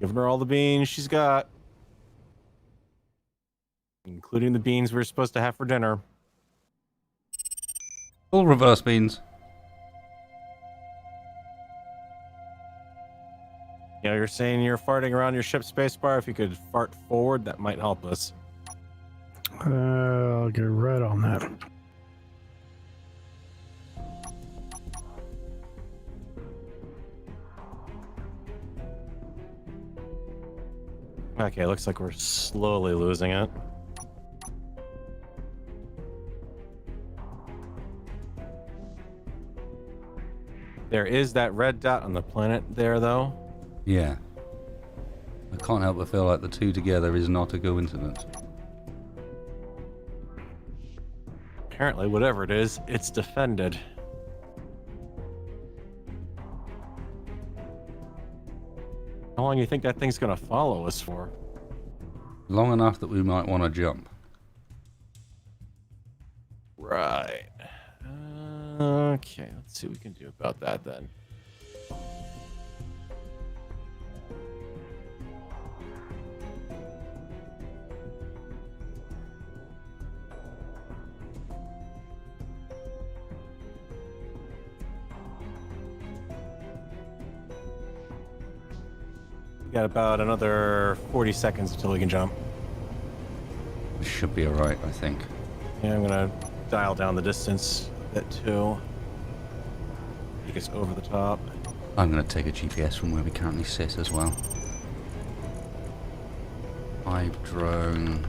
Giving her all the beans she's got. Including the beans we're supposed to have for dinner. Full reverse beans. Yeah, you're saying you're farting around your ship spacebar. If you could fart forward, that might help us. I'll get right on that. Okay, looks like we're slowly losing it. There is that red dot on the planet there, though. Yeah. I can't help but feel like the two together is not a coincidence. Apparently, whatever it is, it's defended. How long do you think that thing's gonna follow us for? Long enough that we might want to jump. Right. Okay, let's see what we can do about that then. We got about another 40 seconds until we can jump. Should be alright, I think. Yeah, I'm gonna dial down the distance a bit too. Take us over the top. I'm going to take a GPS from where we currently sit as well. Hive drone.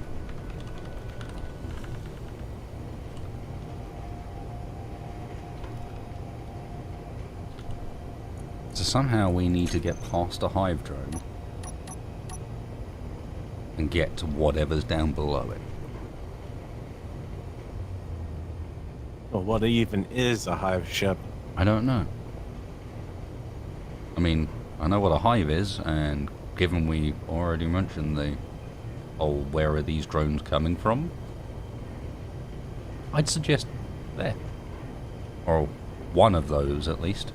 So somehow we need to get past a hive drone and get to whatever's down below it. Well, what even is a hive ship? I don't know. I mean, I know what a hive is, and given we already mentioned the whole where are these drones coming from, I'd suggest there. Or one of those at least.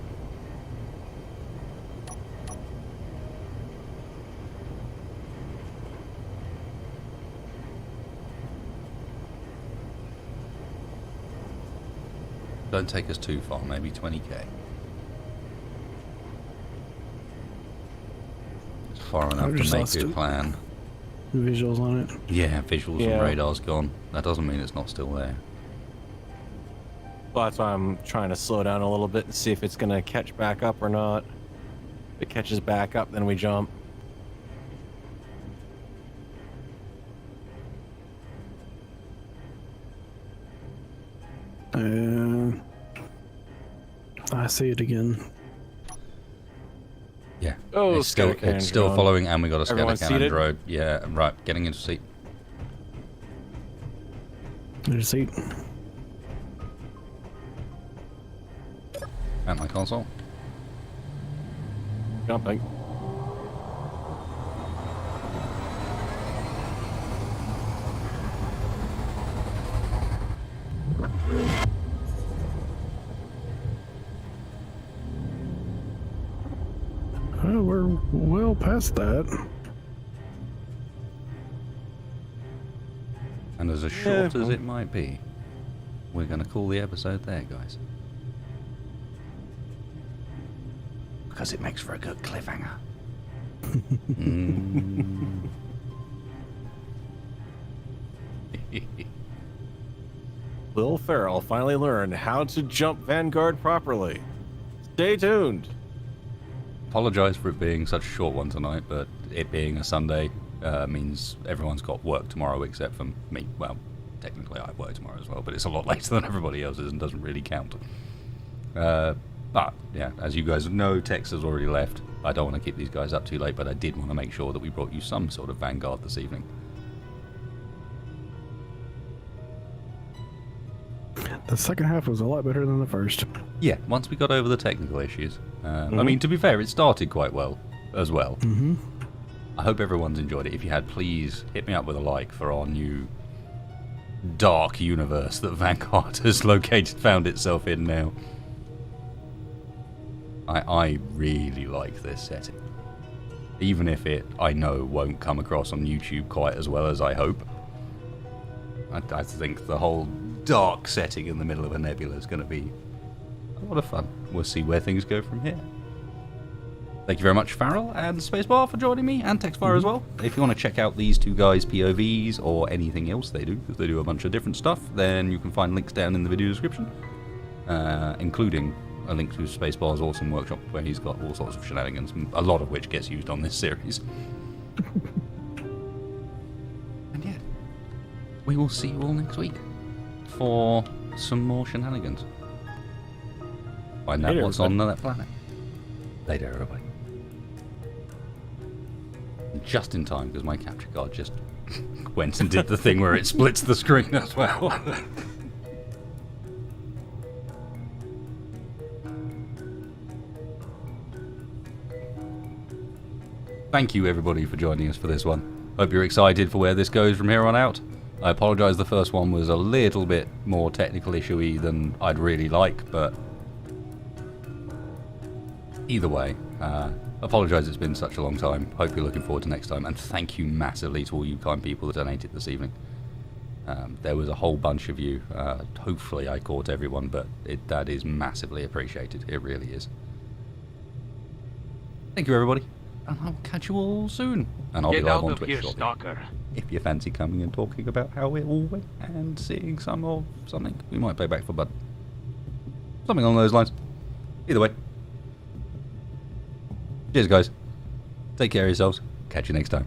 Don't take us too far, maybe 20k. It's far enough to make a plan. Visuals on it. Yeah, visuals Yeah. and radar's gone. That doesn't mean it's not still there. Well, that's why I'm trying to slow down a little bit and see if it's gonna catch back up or not. If it catches back up, then we jump. I see it again. Yeah. Oh, it's still scatter cannon drone. following, and we got a scatter Everyone cannon seated? drone. Yeah, right. Getting into seat. There's a seat. At my console. Jumping. Oh, we're well past that. And as short as it might be, we're going to call the episode there, guys. Because it makes for a good cliffhanger. Will Ferrell finally learned how to jump Vanguard properly. Stay tuned. Apologise for it being such a short one tonight, but it being a Sunday means everyone's got work tomorrow except for me. Well, technically I work tomorrow as well, but it's a lot later than everybody else's and doesn't really count. But, yeah, as you guys know, Tex has already left. I don't want to keep these guys up too late, but I did want to make sure that we brought you some sort of Vanguard this evening. The second half was a lot better than the first. Yeah, once we got over the technical issues. I mean, to be fair, it started quite well as well. Mm-hmm. I hope everyone's enjoyed it. If you had, please hit me up with a like for our new dark universe that Vanguard has found itself in now. I really like this setting. Even if it, I know, won't come across on YouTube quite as well as I hope. I think the whole dark setting in the middle of a nebula is going to be a lot of fun. We'll see where things go from here. Thank you very much, Farrell and Spacebar, for joining me, and Textfire as well. If you want to check out these two guys' POVs or anything else they do, because they do a bunch of different stuff, then you can find links down in the video description, including a link to Spacebar's awesome workshop where he's got all sorts of shenanigans, a lot of which gets used on this series. And yeah, we will see you all next week for some more shenanigans. Find out what's on that planet. Later, everybody. Just in time, because my capture card just went and did the thing where it splits the screen as well. Thank you, everybody, for joining us for this one. Hope you're excited for where this goes from here on out. I apologise, the first one was a little bit more technical issue-y than I'd really like, but either way, apologise it's been such a long time. Hope you're looking forward to next time, and thank you massively to all you kind people that donated this evening. There was a whole bunch of you. Hopefully I caught everyone, but that is massively appreciated. It really is. Thank you, everybody, and I'll catch you all soon. And I'll be live on Twitch shortly. Stalker. If you fancy coming and talking about how it all went and seeing some or something, we might play Back for Blood. Something along those lines. Either way. Cheers, guys. Take care of yourselves. Catch you next time.